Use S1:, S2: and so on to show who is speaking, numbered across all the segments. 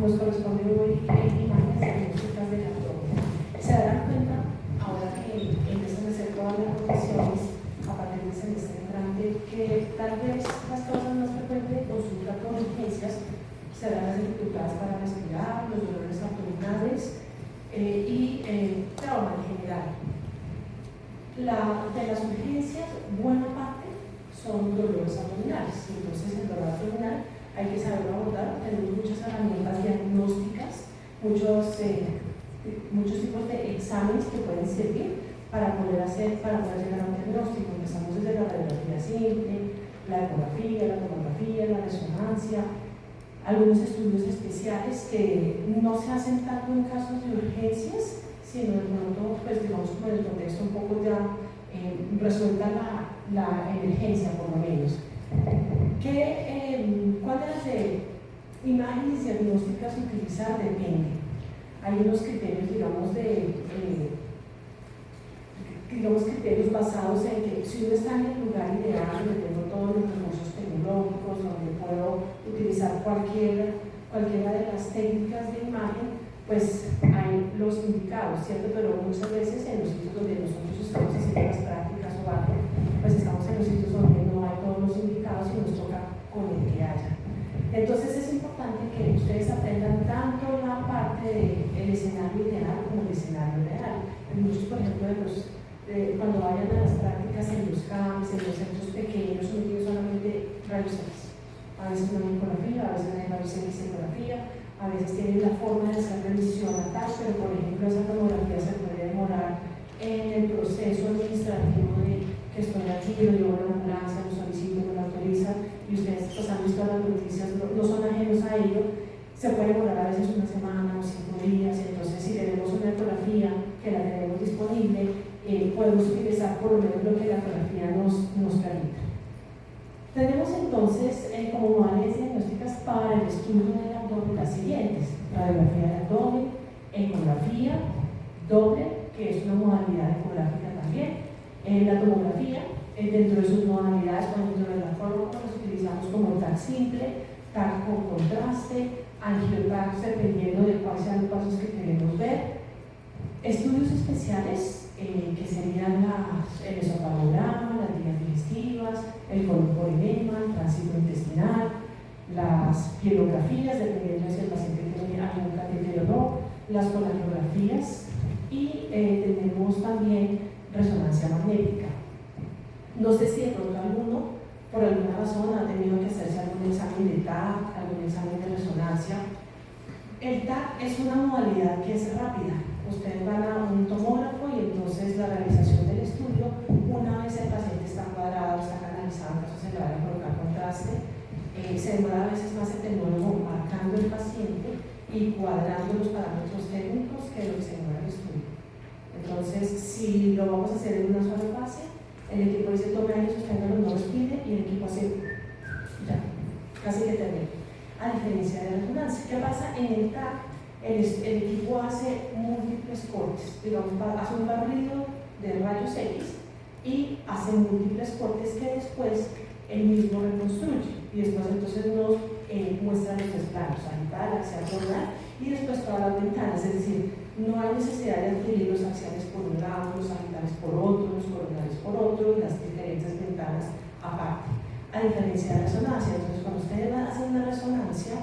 S1: nos corresponde hoy imágenes diagnósticas del abdomen. Se darán cuenta, ahora que empiezan a hacer todas las rotaciones a partir del semestre entrante, que tal vez las causas más frecuentes de consulta con urgencias serán las dificultades para respirar, los dolores abdominales y trauma en general. De las urgencias, buena parte son dolores abdominales. Entonces, el dolor abdominal hay que saberlo abordar. Tenemos muchas herramientas diagnósticas, muchos tipos de exámenes que pueden servir para poder llegar a un diagnóstico. Empezamos desde la radiografía simple, la ecografía, la tomografía, la resonancia, algunos estudios especiales que no se hacen tanto en casos de urgencias, sino de pronto, pues digamos, como en el contexto un poco ya resuelta la emergencia, por lo menos. ¿Cuáles imágenes diagnósticas utilizar? Depende. Hay unos criterios, criterios basados en que si uno está en el lugar ideal, donde tengo todos los recursos tecnológicos, donde puedo utilizar cualquiera de las técnicas de imagen, pues hay los indicados, ¿cierto? Pero muchas veces en los sitios donde nosotros estamos haciendo las prácticas o algo, pues estamos en los sitios donde no hay todos los indicados y nos toca con el que haya. Entonces es importante que ustedes aprendan tanto la parte del escenario ideal como el escenario real. En muchos, por ejemplo, cuando vayan a las prácticas en los CAMS, en los centros pequeños, uno tiene solamente rayos X. A veces no hay ecografía, a veces no hay rayos X ecografía, a veces tienen la forma de hacer revisión a tal, pero por ejemplo esa tomografía se puede demorar en el proceso administrativo de que estoy aquí, lo llevo a la ambulancia, lo solicito, me lo autorizan, y ustedes pues, han visto las noticias, no son ajenos a ello. Se puede demorar a veces una semana o 5 días, entonces si tenemos una ecografía que la tenemos disponible, podemos utilizar por lo menos lo que la ecografía nos permita. Tenemos entonces como modalidades diagnósticas para el estudio del abdomen las siguientes: radiografía del abdomen, ecografía, Doppler, que es una modalidad ecográfica también, la tomografía, dentro de sus modalidades, dentro de la forma que los utilizamos como TAC simple, TAC con contraste, angioTAC, dependiendo de cuáles sean los pasos que queremos ver. Estudios especiales, que serían el esofagograma, las vías digestivas, el colon por enema, el tránsito intestinal, las pielografías, dependiendo de si el paciente tiene algún catéter o no, las colangiografías y tenemos también resonancia magnética. No sé si de pronto alguno, por alguna razón, ha tenido que hacerse algún examen de TAC, algún examen de resonancia. El TAC es una modalidad que es rápida. Ustedes van a un tomógrafo y entonces la realización del estudio, una vez el paciente está cuadrado, está canalizado, entonces se le va a colocar contraste, se demora a veces más el tecnólogo marcando el paciente y cuadrando los parámetros técnicos que lo que se demora el estudio. Entonces, si lo vamos a hacer en una sola fase, el equipo dice tome aire, sosténgalo, no respire, y el equipo hace ya, casi que termina. A diferencia de la resonancia, ¿qué pasa? En el TAC, el equipo hace múltiples cortes, digamos, hace un barrido de rayos X y hace múltiples cortes que después él mismo reconstruye, y después entonces nos muestra los tres planos, sagital, axial, coronal, y después todas las ventanas, es decir, no hay necesidad de adquirir los axiales por un lado, los sagitales por otro, los coronales por otro, y las diferentes ventanas aparte. A diferencia de la resonancia, entonces cuando ustedes hacen una resonancia,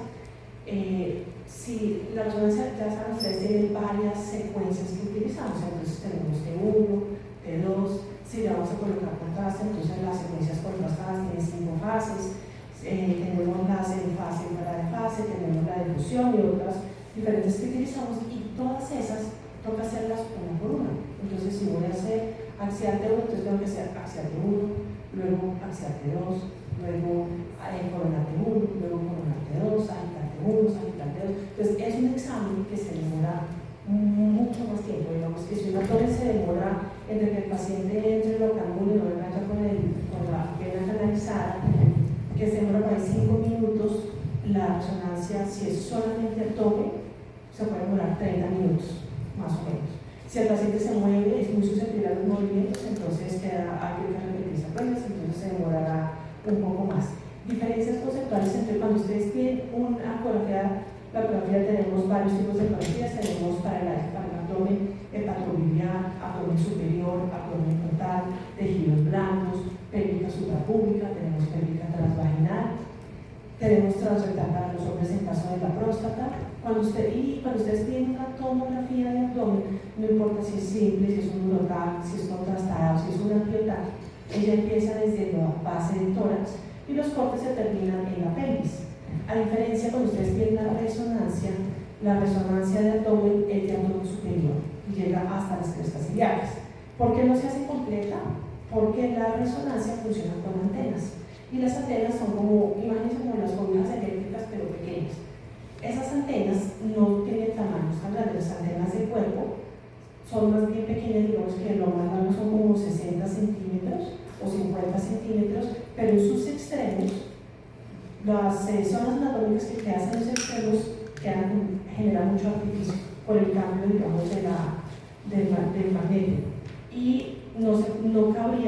S1: si la resonancia, ya saben ustedes, tienen varias secuencias que utilizamos, entonces tenemos T1, T2, si le vamos a colocar contraste, entonces las secuencias contrastadas tienen 5 fases, tenemos la semifase y fuera de fase, tenemos la difusión y otras diferentes que utilizamos, y todas esas toca hacerlas una por una. Entonces si voy a hacer axial T1, entonces tengo que hacer axial T1, luego axial T2, luego coronal T1, luego coronal T2, sagital T1, sagital T2. Entonces es un examen que se demora mucho más tiempo. Digamos que si una torre se demora entre que el paciente entre el octángulo y no engancha con la vena canalizada, que se demora por ahí 5 minutos, la resonancia, si es solamente abdomen, se puede demorar 30 minutos, más o menos. Si el paciente se mueve, es muy susceptible a los movimientos, entonces hay que repetir secuencias, entonces se demorará un poco más. Diferencias conceptuales entre cuando ustedes tienen una ecografía La ecografía tenemos varios tipos de ecografías, tenemos para el abdomen hepatobiliar, abdomen superior, abdomen total, tejidos blandos, pélvica suprapúbica, tenemos pélvica transvaginal, tenemos transrectal para los hombres en caso de la próstata. Cuando ustedes tienen una tomografía de abdomen, no importa si es simple, si es un urotac, si es contrastado, si es un ampliotac, ella empieza desde la base del tórax y los cortes se terminan en la pelvis. A diferencia, cuando ustedes tienen la resonancia de abdomen es de abdomen superior y llega hasta las crestas iliacas. ¿Por qué no se hace completa? Porque la resonancia funciona con antenas. Y las antenas son como, imagínense como las cobijas eléctricas, pero pequeñas. Esas antenas no tienen tamaños tan grandes, las antenas del cuerpo son más bien pequeñas, digamos que lo más largo son como 60 centímetros o 50 centímetros, pero en sus extremos, las zonas anatómicas que quedan en los extremos generan mucho artificio por el cambio, digamos, del magneto. Y no cabe,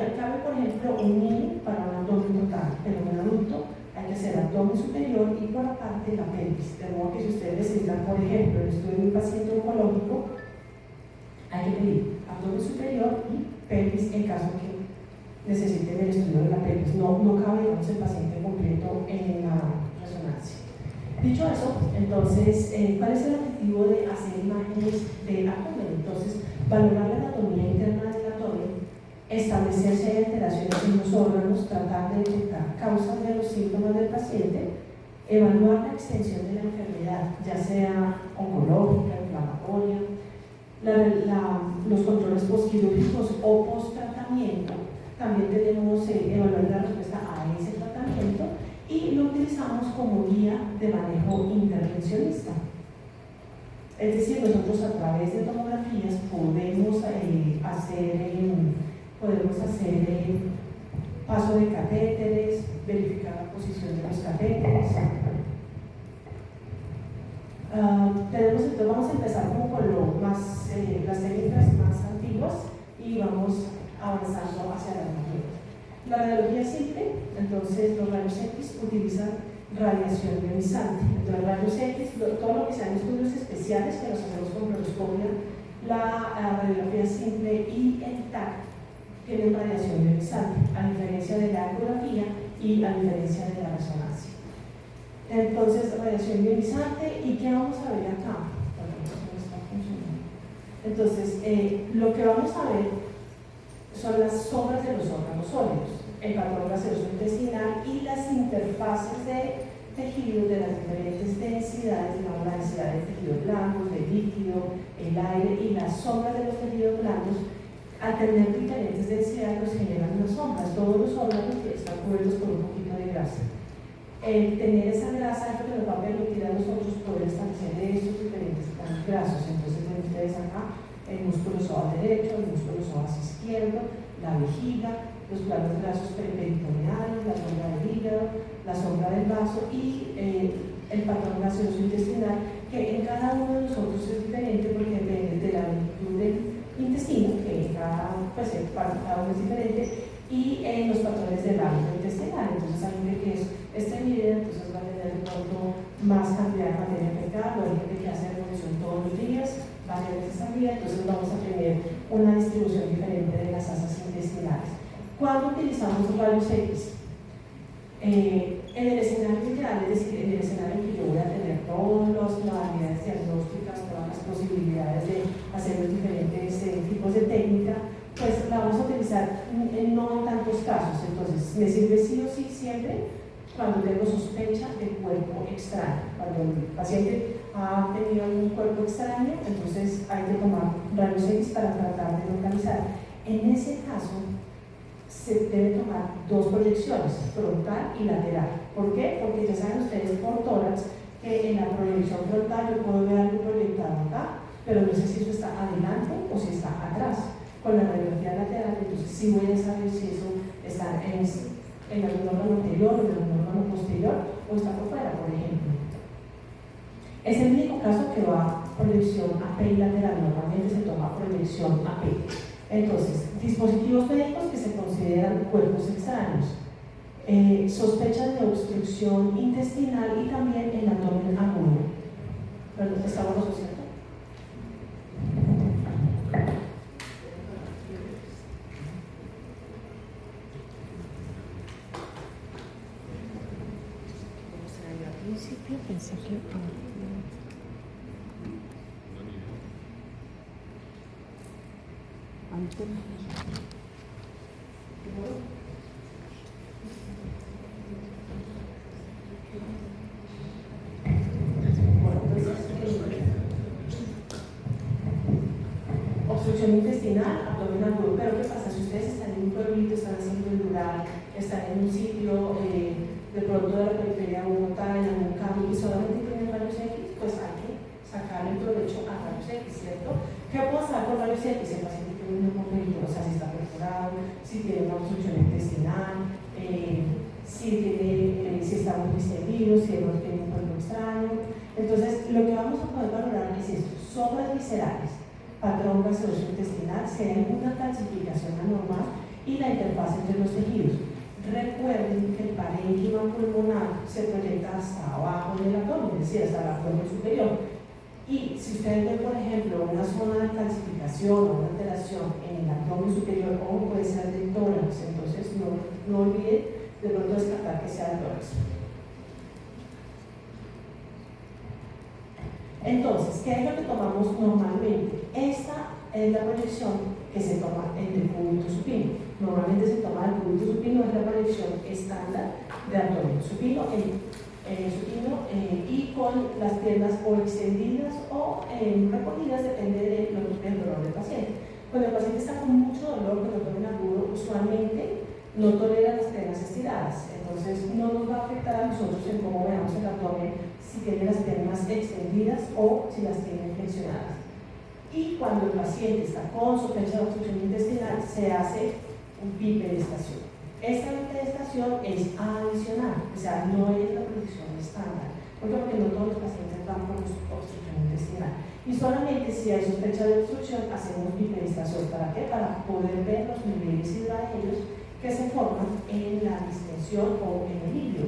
S1: por ejemplo, un niño para un abdomen total, pero un adulto hay que hacer abdomen superior y por aparte la pelvis. De modo que si ustedes necesitan, por ejemplo, el estudio de un paciente oncológico, hay que pedir abdomen superior y pelvis en caso que necesiten el estudio de la pelvis. No cabe, digamos, el paciente completo en la resonancia. Dicho eso, entonces, ¿cuál es el objetivo de hacer imágenes del abdomen? Entonces, valorar la anatomía interna del abdomen, establecer si hay alteraciones en los órganos, tratar de detectar causas de los síntomas del paciente, evaluar la extensión de la enfermedad, ya sea oncológica, inflamatoria, los controles postquirúrgicos o post-tratamiento. También tenemos evaluar la respuesta a ese tratamiento y lo utilizamos como guía de manejo intervencionista. Es decir, nosotros a través de tomografías podemos hacer paso de catéteres, verificar la posición de los catéteres. Entonces vamos a empezar como con las técnicas más antiguas y vamos avanzando hacia la radiología. La radiología simple, entonces los rayos X utilizan radiación ionizante. Entonces rayos X, todo lo que sean estudios especiales que los hacemos con fluoroscopia, la radiografía simple y el TAC tienen radiación ionizante, a diferencia de la ecografía y a diferencia de la resonancia. Entonces, radiación ionizante, ¿y qué vamos a ver acá? Entonces, lo que vamos a ver son las sombras de los órganos sólidos, el patrón gaseoso intestinal y las interfaces de tejidos de las diferentes densidades, digamos la densidad de tejidos blandos, de líquido, el aire y las sombras de los tejidos blandos. Al tener diferentes densidades nos generan unas sombras, todos los órganos están cubiertos por un poquito de grasa. El tener esa grasa es lo que nos va a permitir a nosotros poder establecer estos diferentes planos grasos. Entonces ven ustedes acá el músculo psoas derecho, el músculo psoas izquierdo, la vejiga, los planos grasos periperitoneales, la sombra del hígado, la sombra del vaso y el patrón gaseoso intestinal, que en cada uno de nosotros es diferente porque depende de la longitud del intestino, que cada uno es diferente, y los patrones del hábito intestinal. Entonces hay gente que es estreñida, entonces va a tener de pronto más cantidad de materia fecal, o hay gente que hace revolución todos los días, varias veces al día, entonces vamos a tener una distribución diferente de las asas intestinales. ¿Cuándo utilizamos rayos X? En el escenario ideal, es decir, en el escenario en que yo voy a tener todas las modalidades diagnósticas, todas las posibilidades de hacer los diferentes tipos de técnica, pues la vamos a utilizar no en tantos casos. Entonces, me sirve sí o sí siempre cuando tengo sospecha de cuerpo extraño. Cuando el paciente ha tenido algún cuerpo extraño, entonces hay que tomar rayos X para tratar de localizar. En ese caso, se debe tomar dos proyecciones, frontal y lateral. ¿Por qué? Porque ya saben ustedes por tórax que en la proyección frontal yo puedo ver algo proyectado acá, pero no sé si eso está adelante o si está atrás. Con la radiografía lateral, entonces sí voy a saber si eso está en algún órgano anterior o en algún órgano posterior o está por fuera, por ejemplo. Es el único caso que va proyección AP y lateral, normalmente se toma proyección AP. Entonces, dispositivos médicos que se consideran cuerpos extraños, sospechas de obstrucción intestinal y también el abdomen agudo. Pero estamos los, ¿cierto?
S2: Al principio pensé que... Antes...
S1: Obstrucción intestinal, abdomen agudo. Pero ¿qué pasa? Si ustedes están en un pueblito, están haciendo el rural, están en un sitio de pronto de la periferia de Bogotá, en algún cambio y solamente tienen rayos X, pues hay que sacar el provecho a rayos X, ¿cierto? ¿Qué puedo saber con rayos X? El paciente tiene un hemorroide, o sea, si está perforado, si tiene una obstrucción intestinal, si está muy distendido, si no tiene un cuerpo extraño. Entonces, lo que vamos a poder valorar es esto: sobras viscerales, patrón gaseoso intestinal, si hay alguna calcificación anormal y la interfaz entre los tejidos. Recuerden que el parénquima pulmonar se proyecta hasta abajo del abdomen, es decir, hasta el abdomen superior. Y si ustedes ven, por ejemplo, una zona de calcificación o una alteración en el abdomen superior, o puede ser del tórax, entonces no olviden de pronto descartar que sea el tórax. Entonces, ¿qué es lo que tomamos normalmente? Esta es la proyección que se toma en el cúbito supino. Normalmente se toma el cúbito supino, es la proyección estándar de abdomen supino, y con las piernas o extendidas o recogidas, depende del dolor del paciente. Cuando el paciente está con mucho dolor, con abdomen agudo, usualmente no tolera las piernas estiradas, entonces no nos va a afectar a nosotros en cómo veamos el abdomen, si tiene las piernas extendidas o si las tiene flexionadas. Y cuando el paciente está con sospecha de obstrucción intestinal, se hace un bipedestación. Esta bipedestación es adicional, o sea, no es la predicción estándar. ¿Por qué? Porque no todos los pacientes van por obstrucción intestinal. Y solamente si hay sospecha de obstrucción, hacemos bipedestación. ¿Para qué? Para poder ver los niveles hidroaéreos que se forman en la distensión o en el hilo.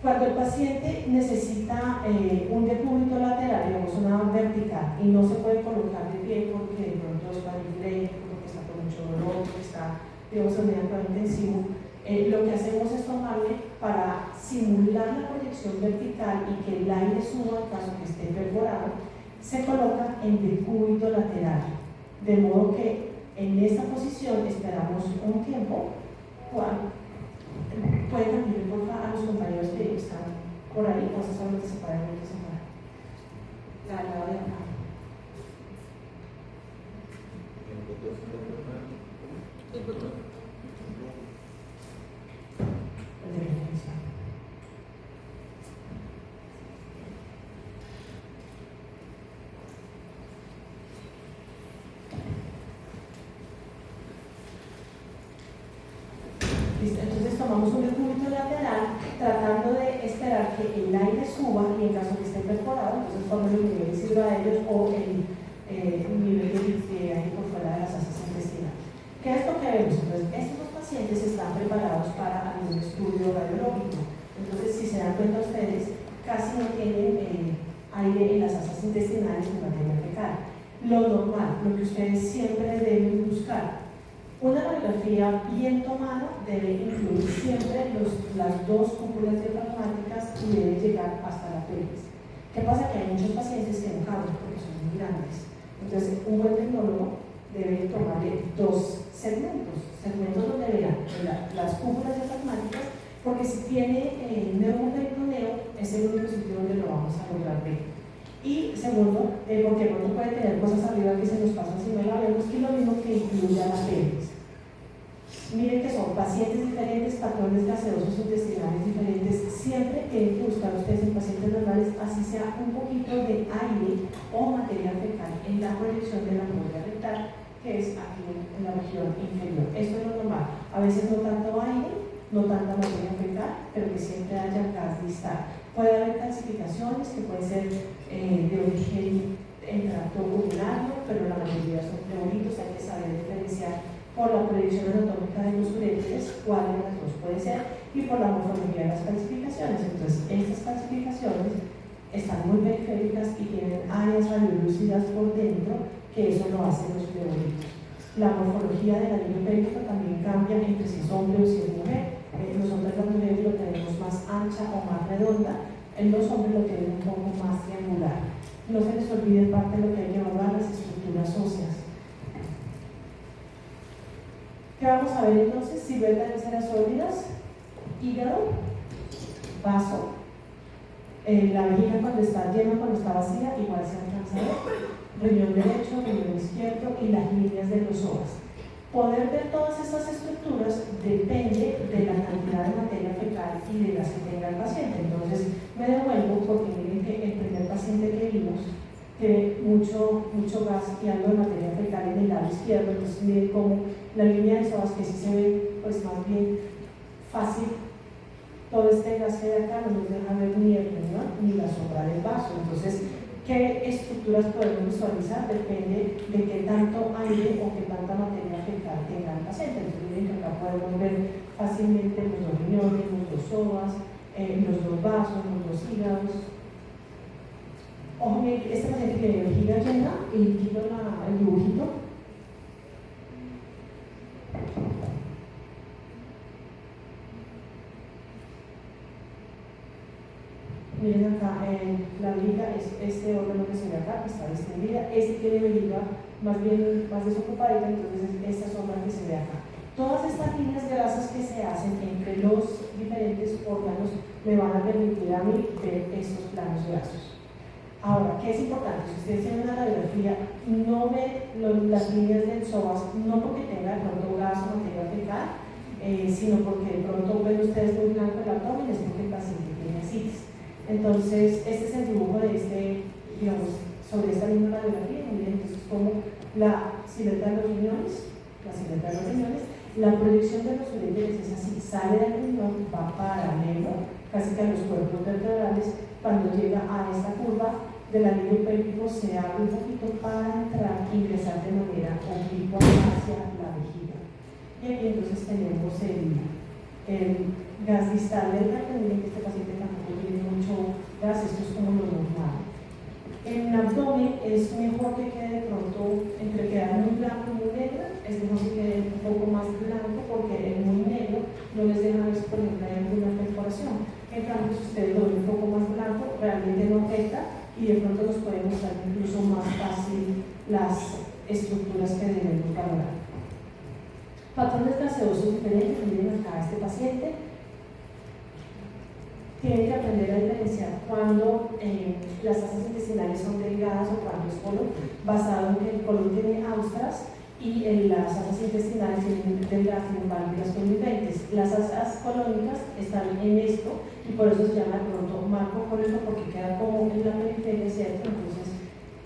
S1: Cuando el paciente necesita un decúbito lateral, digamos una vertical, y no se puede colocar de pie porque de pronto es parapléjico, porque está con mucho dolor, porque está, digamos, en medio cuadro intensivo, lo que hacemos es tomarle para simular la proyección vertical y que el aire suba en caso que esté perforado, se coloca en decúbito lateral, de modo que en esta posición esperamos un tiempo. Pueden también por favor a los compañeros que están por ahí, o sea, solamente se paran y se paran. La de acá. El botón. El de referencia. Entonces tomamos un decúbito lateral tratando de esperar que el aire suba y en caso que esté perforado, entonces formen los niveles hidroaéreos o el nivel de aire por fuera de las asas intestinales. ¿Qué es lo que vemos? Entonces, estos pacientes están preparados para algún estudio radiológico. Entonces, si se dan cuenta ustedes, casi no tienen aire en las asas intestinales en materia fecal. Lo normal, lo que ustedes siempre deben buscar. Una radiografía bien tomada debe incluir siempre las dos cúpulas diafragmáticas y debe llegar hasta la pelvis. ¿Qué pasa? Que hay muchos pacientes que no caben porque son muy grandes. Entonces, un buen tecnólogo debe tomarle dos segmentos donde vean las cúpulas diafragmáticas, porque si tiene neuroperitoneo es el único sitio donde lo vamos a lograr ver. Y segundo, porque no puede tener cosas arriba que se nos pasan si no la vemos, y lo mismo que incluya la pelvis. Miren que son pacientes diferentes, patrones gaseosos intestinales diferentes. Siempre tienen que buscar ustedes en pacientes normales, así sea un poquito de aire o materia fecal en la proyección de la memoria rectal, que es aquí en la región inferior. Esto es lo normal. A veces no tanto aire, no tanta materia fecal, pero que siempre haya gas distal. Puede haber calcificaciones que pueden ser de origen en tracto urinario, pero la mayoría son pleuritos, hay que saber diferenciar por la proyección anatómica de los uréteres, cuál de las dos puede ser, y por la morfología de las calcificaciones. Entonces, estas calcificaciones están muy periféricas y tienen áreas radiolúcidas por dentro, que eso lo hacen los pleuritos. La morfología del anillo pélvico también cambia entre si es hombre o si es mujer. Nosotros las mujeres lo tenemos más ancha o más redonda, en los hombres lo tienen un poco más triangular. No se les olvide parte de lo que hay que evaluar, las estructuras óseas. ¿Qué vamos a ver entonces? Silueta de vísceras sólidas, hígado, vaso, la vejiga cuando está llena, cuando está vacía, igual se alcanza a ver, riñón derecho, riñón izquierdo y las líneas de los psoas. Poder ver todas estas estructuras depende de la cantidad de materia fecal y de las que tenga el paciente. Entonces me devuelvo porque miren que el primer paciente que vimos tiene mucho gas y algo de materia fecal en el lado izquierdo. Entonces miren cómo la línea de psoas, que sí se ve pues más bien fácil, todo este gas que hay acá no nos deja ver ni el riñón ni la sombra del vaso. Entonces, ¿qué estructuras podemos visualizar? Depende de qué tanto aire o qué tanta materia fecal tenga el paciente. Entonces, miren que acá podemos ver fácilmente los dos riñones, los dos psoas, los dos vasos, los dos hígados. Ojo, miren, este paciente tiene vejiga llena y quito el dibujito. Miren acá, la vejiga es este órgano que se ve acá, que está distendida. Este tiene vejiga más desocupadita, entonces esta sombra que se ve acá. Todas estas líneas grasas que se hacen entre los diferentes órganos me van a permitir a mí ver estos planos grasos. Ahora, ¿qué es importante? Si ustedes tienen una radiografía, no ve las líneas del psoas, no porque tenga de pronto gas o materia fecal, sino porque de pronto ven ustedes muy blanco el abdomen, es porque el paciente tiene ascitis. Entonces, este es el dibujo de digamos, sobre esta misma radiografía. Miren, entonces, como la silueta de los riñones, la proyección de los uréteres es así, sale del riñón, va paralelo, casi que a los cuerpos vertebrales. Cuando llega a esta curva del anillo pélvico, se abre un poquito para entrar e ingresar de manera oblicua hacia la vejiga. Y aquí entonces tenemos el gas distal del recto. Miren que este paciente tampoco tiene mucho gas, esto es como lo normal. En el abdomen es mejor que quede de pronto, entre quedar muy blanco y muy negro, es mejor que quede un poco más blanco, porque el muy negro no les deja ver si por ejemplo hay alguna perforación. En cambio, si ustedes lo ven un poco más blanco, realmente no afecta y de pronto nos puede mostrar incluso más fácil las estructuras que debemos valorar. Patrones gaseosos diferentes. Miren acá este paciente. Tienen que aprender a diferenciar cuando las asas intestinales son delgadas o cuando es colon, basado en que el colon tiene austras y las asas intestinales delgadas tienen válvulas conducentes. Las asas colónicas están en esto y por eso se llama de pronto marco colónico, porque queda como en la periferia, ¿cierto? Entonces,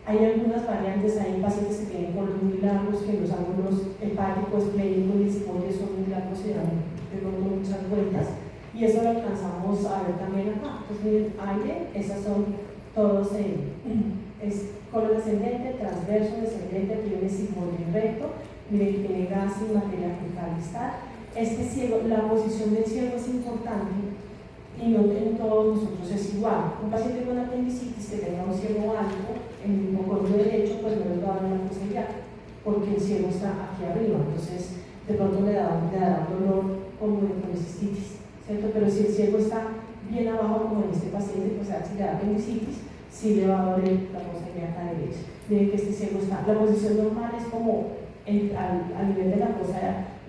S1: hay algunas variantes, hay pacientes que tienen colon muy largos, que los ángulos hepáticos, plénicos y sigmoides son muy largos y dan de pronto muchas vueltas. Y eso lo alcanzamos a ver también acá. Pues miren, aire, esas son todos, es colon ascendente, transverso, descendente, tiene sigmoide recto, miren que tiene gas y materia fecal distal. Este ciego, la posición del ciego es importante y no en todos nosotros es igual. Un paciente con apendicitis que tenga un ciego alto en el hipocondrio derecho, pues no les va a dar una cosilla, porque el ciego está aquí arriba, entonces de pronto le da dolor como de colecistitis, ¿cierto? Pero si el ciego está bien abajo, como en este paciente, pues si le da apendicitis, sí le va a doler la cosa acá derecha. Miren que este ciego está, la posición normal es como al nivel de la cosa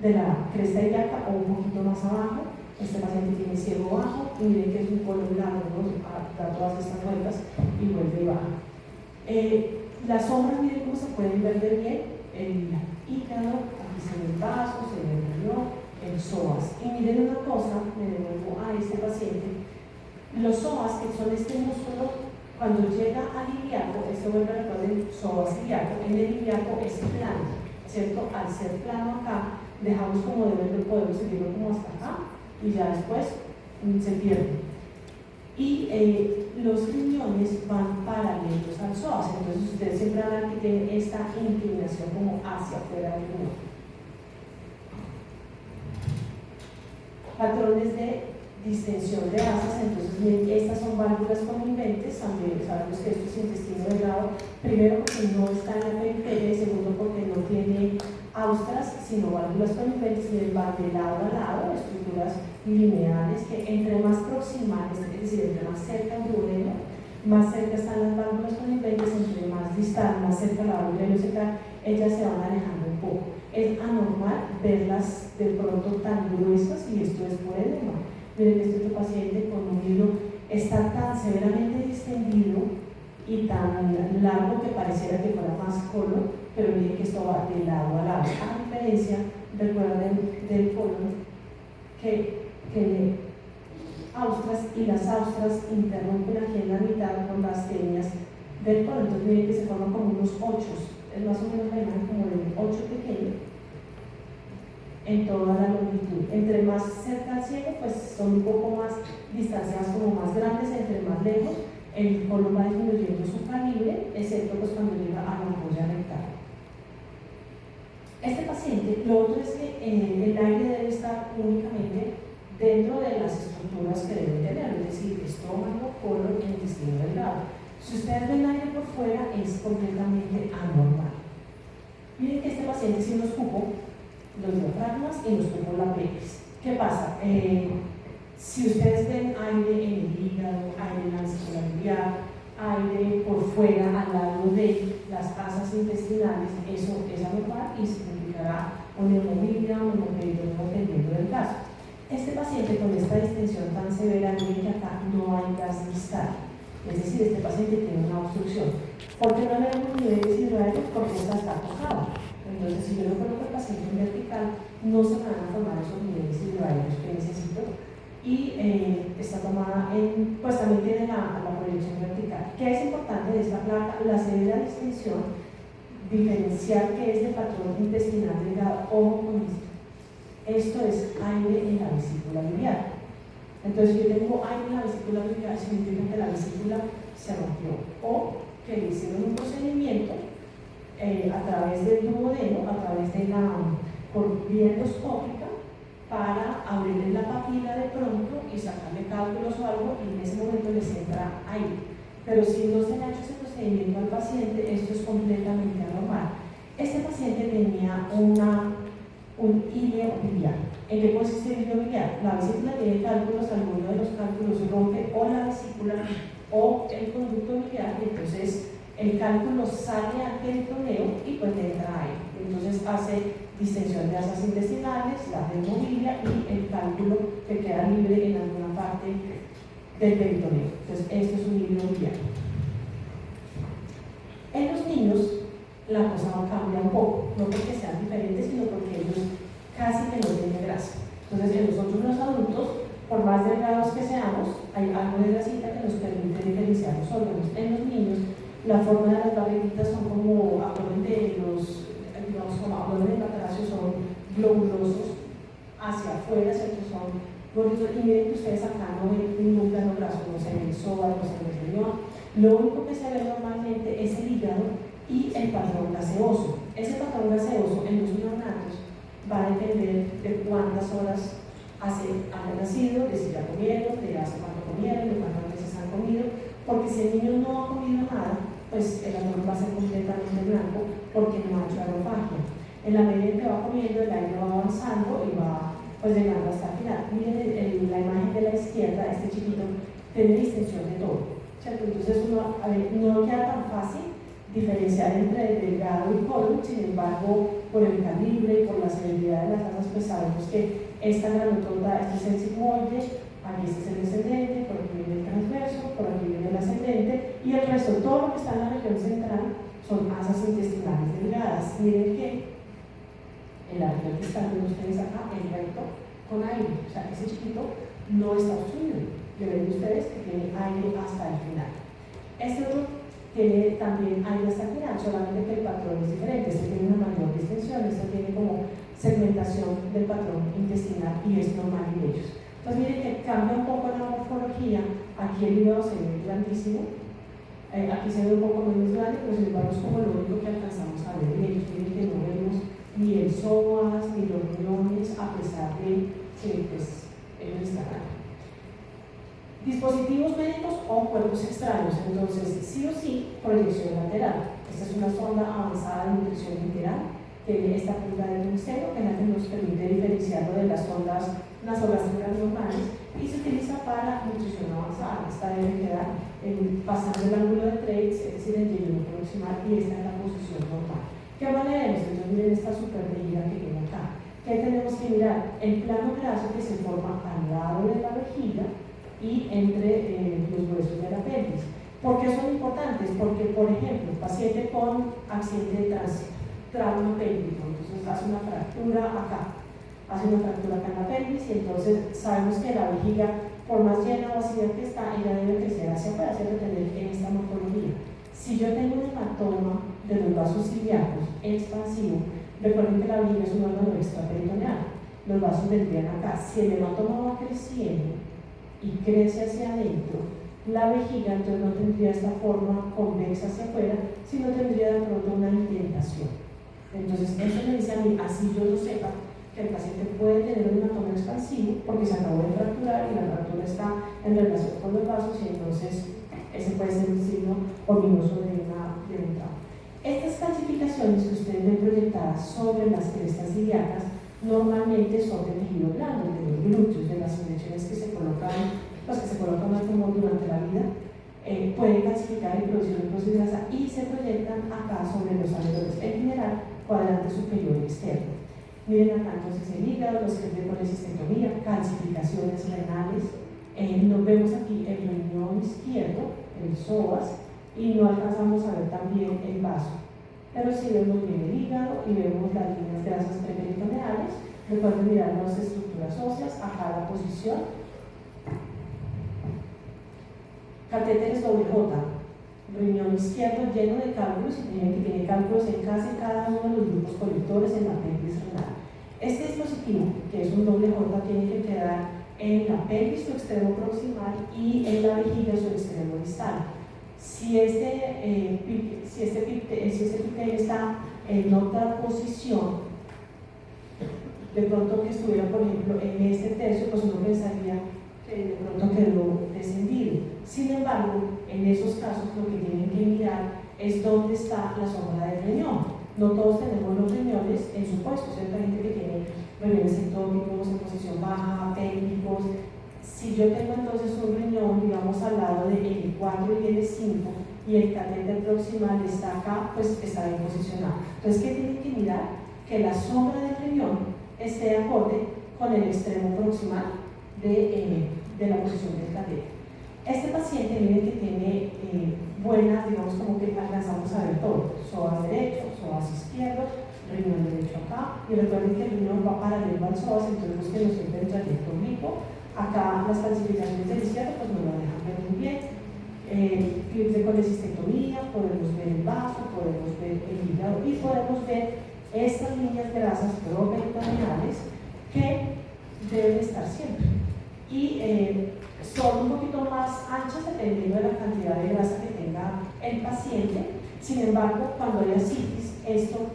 S1: de la cresta ilíaca o un poquito más abajo. Este paciente tiene ciego bajo y miren que es un colon largo, ¿no? Da todas estas vueltas y vuelve y baja. Las sombras, miren cómo se pueden ver de bien, el hígado, aquí se ve el vaso, se ve el riñón, el psoas. Y miren una cosa, me devuelvo a este paciente, los psoas, que son este músculo, cuando llega al ilíaco, esto vuelve a recordar el psoas ilíaco, en el ilíaco es plano, ¿cierto? Al ser plano acá, dejamos como de verlo, podemos seguirlo como hasta acá, y ya después se pierde. Y los riñones van paralelos al psoas, entonces ustedes siempre van a ver que tienen esta inclinación como hacia afuera del riñón. Patrones de distensión de asas. Entonces, miren, estas son válvulas coniventes. También sabemos que esto es intestino delgado, primero porque no está en la periferia y segundo porque no tiene austras, sino válvulas coniventes, y van de lado a lado, estructuras lineales que entre más proximales, es decir, entre más cerca el duodeno, más cerca están las válvulas coniventes, entre más distal, más cerca la válvula ileocecal, ellas se van alejando un poco. Es anormal verlas de pronto tan gruesas, y esto es por edema. Miren, este otro paciente con un hilo está tan severamente distendido y tan largo que pareciera que fuera más colon, pero miren que esto va de lado a lado. A diferencia, recuerden, del colon, que austras, y las austras interrumpen aquí en la mitad con las teñas del colon. Entonces miren que se forman como unos ochos, es más o menos la imagen como de un ocho pequeño en toda la longitud. Entre más cerca al cielo, pues son un poco más distanciadas, como más grandes. Entre más lejos, el colon va disminuyendo su calibre, excepto pues cuando llega a la ampolla rectal. Este paciente, lo otro es que el aire debe estar únicamente dentro de las estructuras que debe tener, es decir, estómago, colon e intestino delgado. Si ustedes ven aire por fuera, es completamente anormal. Miren que este paciente sí nos cupo los diafragmas y nos cupo la pelvis. ¿Qué pasa? Si ustedes ven aire en el hígado, aire en la vesícula biliar, aire por fuera al lado de las asas intestinales, eso es anormal y significará una hemorragia, un hemorragia, dependiendo del caso. Este paciente con esta distensión tan severa, miren que acá no hay gas distal, es decir, este paciente tiene una obstrucción. ¿Por qué no le damos niveles hidráulicos? Porque esta está tocada. Entonces, si yo lo coloco al paciente en vertical, no se van a formar esos niveles hidráulicos que necesito. Y está tomada en, pues también tiene la proyección vertical. ¿Qué es importante de esta placa? La severa distensión, diferenciar que es de patrón intestinal delgado. Ojo con esto. Esto es aire en la vesícula biliar. Entonces, si yo tengo aire en la vesícula biliar, significa que la vesícula se rompió o que le hicieron un procedimiento a través del duodeno, a través de por vía endoscópica, para abrirle la papila de pronto y sacarle cálculos o algo, y en ese momento les entra aire. Pero si no se le ha hecho ese procedimiento al paciente, esto es completamente anormal. Este paciente tenía un hilo biliar. ¿En qué consiste el hilo biliar? La vesícula tiene cálculos, alguno de los cálculos rompe o la vesícula o el conducto biliar, y entonces el cálculo sale al peritoneo y pues le entra aire. Entonces hace distensión de asas intestinales, la hemofilia y el cálculo que queda libre en alguna parte del peritoneo. Entonces esto es un hilo biliar. En los niños la cosa cambia un poco, no porque sean diferentes, sino porque ellos casi que no tienen grasa. Entonces en nosotros los adultos, por más delgados que seamos, hay algo de grasita que nos permite diferenciar los órganos. En los niños, la forma de las barriguitas son como, hablan de los, digamos, como hablan del batracio, son globulosos hacia afuera, ¿cierto? Son gorditos, y miren que ustedes acá no ven ningún plano graso, no se ve el psoas, no se ve el riñón. Lo único que se ve normalmente es el hígado y el patrón gaseoso. Ese patrón gaseoso en los neonatos va a depender de cuántas horas han nacido, de si ya comieron, de hace cuánto comieron, de cuántas veces han comido, porque si el niño no ha comido nada, pues el abdomen va a ser completamente blanco porque no ha hecho aerofagia. En la medida en que va comiendo, el aire va avanzando y va pues llegando hasta el final. Miren la imagen de la izquierda, este chiquito tiene distensión de todo, ¿cierto? Entonces no queda tan fácil diferenciar entre delgado y colon. Sin embargo, por el calibre y por la severidad de las asas, pues sabemos que esta granotota, este es el sigmoide, aquí este es el descendente, por aquí viene el transverso, por aquí viene el ascendente, y el resto, todo lo que está en la región central, son asas intestinales delgadas. Miren que el área que están viendo ustedes acá, el recto con aire, o sea, ese chiquito no está obstruido. Le ven ustedes que tiene aire hasta el final. Este otro tiene también aire hasta el final, solamente que el patrón es diferente. Este tiene una mayor distensión, este tiene como segmentación del patrón intestinal y es normal en ellos. Entonces miren que cambia un poco la morfología. Aquí el hígado se ve grandísimo, aquí se ve un poco menos grande, pero sin embargo es como lo único que alcanzamos a ver en ellos. Miren que no vemos ni el psoas ni los riñones, a pesar de que pues, ellos están aquí. Dispositivos médicos o cuerpos extraños, entonces sí o sí, proyección lateral. Esta es una sonda avanzada de nutrición integral, tiene esta punta del ministerio que nos permite diferenciarlo de las sondas nasogástricas normales y se utiliza para nutrición avanzada. Esta debe quedar pasando el ángulo de Treitz, es decir, el yeyuno proximal, y esta es la posición normal. ¿Qué manera es? Entonces miren esta super vejiga que viene acá. ¿Qué tenemos que mirar? El plano graso que se forma al lado de la vejiga y entre los huesos de la pelvis. ¿Por qué son importantes? Porque, por ejemplo, paciente con accidente de tránsito, trauma pélvico, entonces hace una fractura acá en la pelvis, y entonces sabemos que la vejiga, por más llena o vacía que está, ella debe crecer hacia afuera, debe tener en esta morfología. Si yo tengo un hematoma de los vasos ilíacos expansivo, recuerden que la vejiga es un órgano extraperitoneal, los vasos vendrían acá. Si el hematoma va creciendo y crece hacia adentro, la vejiga entonces no tendría esta forma convexa hacia afuera, sino tendría de pronto una indentación. Entonces eso me dice a mí, así yo lo sepa, que el paciente puede tener un hematoma expansivo porque se acabó de fracturar y la fractura está en relación con los vasos, y entonces ese puede ser un signo ominoso de un trauma. Estas calcificaciones que ustedes ven proyectadas sobre las crestas ilíacas normalmente son de tejido blando, de los glúteos, de las inyecciones que se colocan, los que se colocan más como durante la vida, pueden calcificar y producir un de grasa y se proyectan acá sobre los alerones, en general, cuadrante superior externo. Miren acá entonces el hígado, los que ven con cistectomía, calcificaciones renales, nos vemos aquí el riñón izquierdo, el psoas, y no alcanzamos a ver también el vaso. Pero sí vemos bien el hígado y vemos las líneas grasas preperitoneales. Recuerden mirar las estructuras óseas, acá la posición. Catéteres doble J, riñón izquierdo lleno de cálculos, y tiene cálculos en casi cada uno de los grupos colectores en la pelvis renal. Este dispositivo, que es un doble J, tiene que quedar en la pelvis, su extremo proximal, y en la vejiga, su extremo distal. Si este piquete está en otra posición, de pronto que estuviera, por ejemplo, en este tercio, pues uno pensaría que de pronto quedó descendido. Sin embargo, en esos casos lo que tienen que mirar es dónde está la sombra del riñón. No todos tenemos los riñones en su puesto, hay gente que tiene riñones ectópicos, en posición baja, pélvicos. Si yo tengo entonces un riñón, digamos, al lado de L4 y L5, y el catéter proximal está acá, pues está bien posicionado. Entonces, ¿qué tienen que mirar? Que la sombra del riñón esté acorde con el extremo proximal de la posición del catéter. Este paciente, miren que tiene buenas, digamos, como que alcanzamos a ver todo: psoas derecho, psoas izquierdo, riñón derecho acá, y recuerden que el riñón va paralelo al psoas, entonces busquen siempre el trayecto oblicuo. Acá las calcificaciones del izquierdo pues nos lo dejan ver muy bien. Clips de colecistectomía, podemos ver el vaso, podemos ver el hígado y podemos ver estas líneas grasas properitoneales que deben estar siempre. Y son un poquito más anchas dependiendo de la cantidad de grasa que tenga el paciente. Sin embargo, cuando hay ascitis, esto